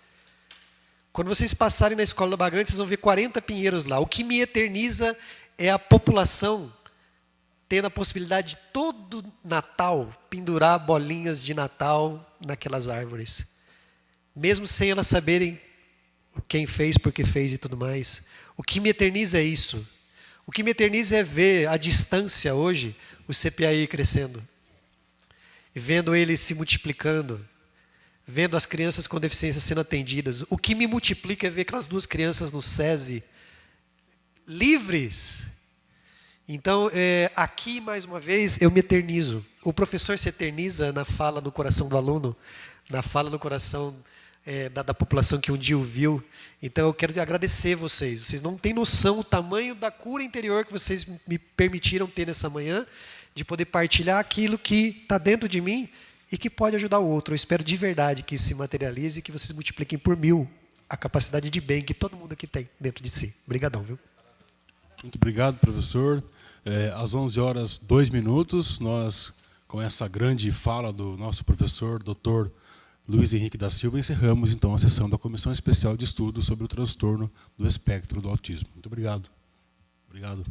Quando vocês passarem na Escola da Barra Grande, vocês vão ver 40 pinheiros lá. O que me eterniza é a população tendo a possibilidade de todo Natal pendurar bolinhas de Natal naquelas árvores. Mesmo sem elas saberem quem fez, por que fez e tudo mais. O que me eterniza é isso. O que me eterniza é ver à distância hoje o CPAI crescendo, vendo ele se multiplicando, vendo as crianças com deficiência sendo atendidas. O que me multiplica é ver aquelas 2 crianças no SESI livres. Então, aqui, mais uma vez, eu me eternizo. O professor se eterniza na fala no coração do aluno, na fala no coração da população que um dia o viu. Então, eu quero agradecer vocês. Vocês não têm noção o tamanho da cura interior que vocês me permitiram ter nessa manhã, de poder partilhar aquilo que está dentro de mim e que pode ajudar o outro. Eu espero de verdade que isso se materialize e que vocês multipliquem por 1000 a capacidade de bem que todo mundo aqui tem dentro de si. Obrigadão, viu? Muito obrigado, professor. Às 11h02, nós, com essa grande fala do nosso professor, doutor Luiz Henrique da Silva, encerramos, então, a sessão da Comissão Especial de Estudo sobre o transtorno do espectro do autismo. Muito obrigado. Obrigado.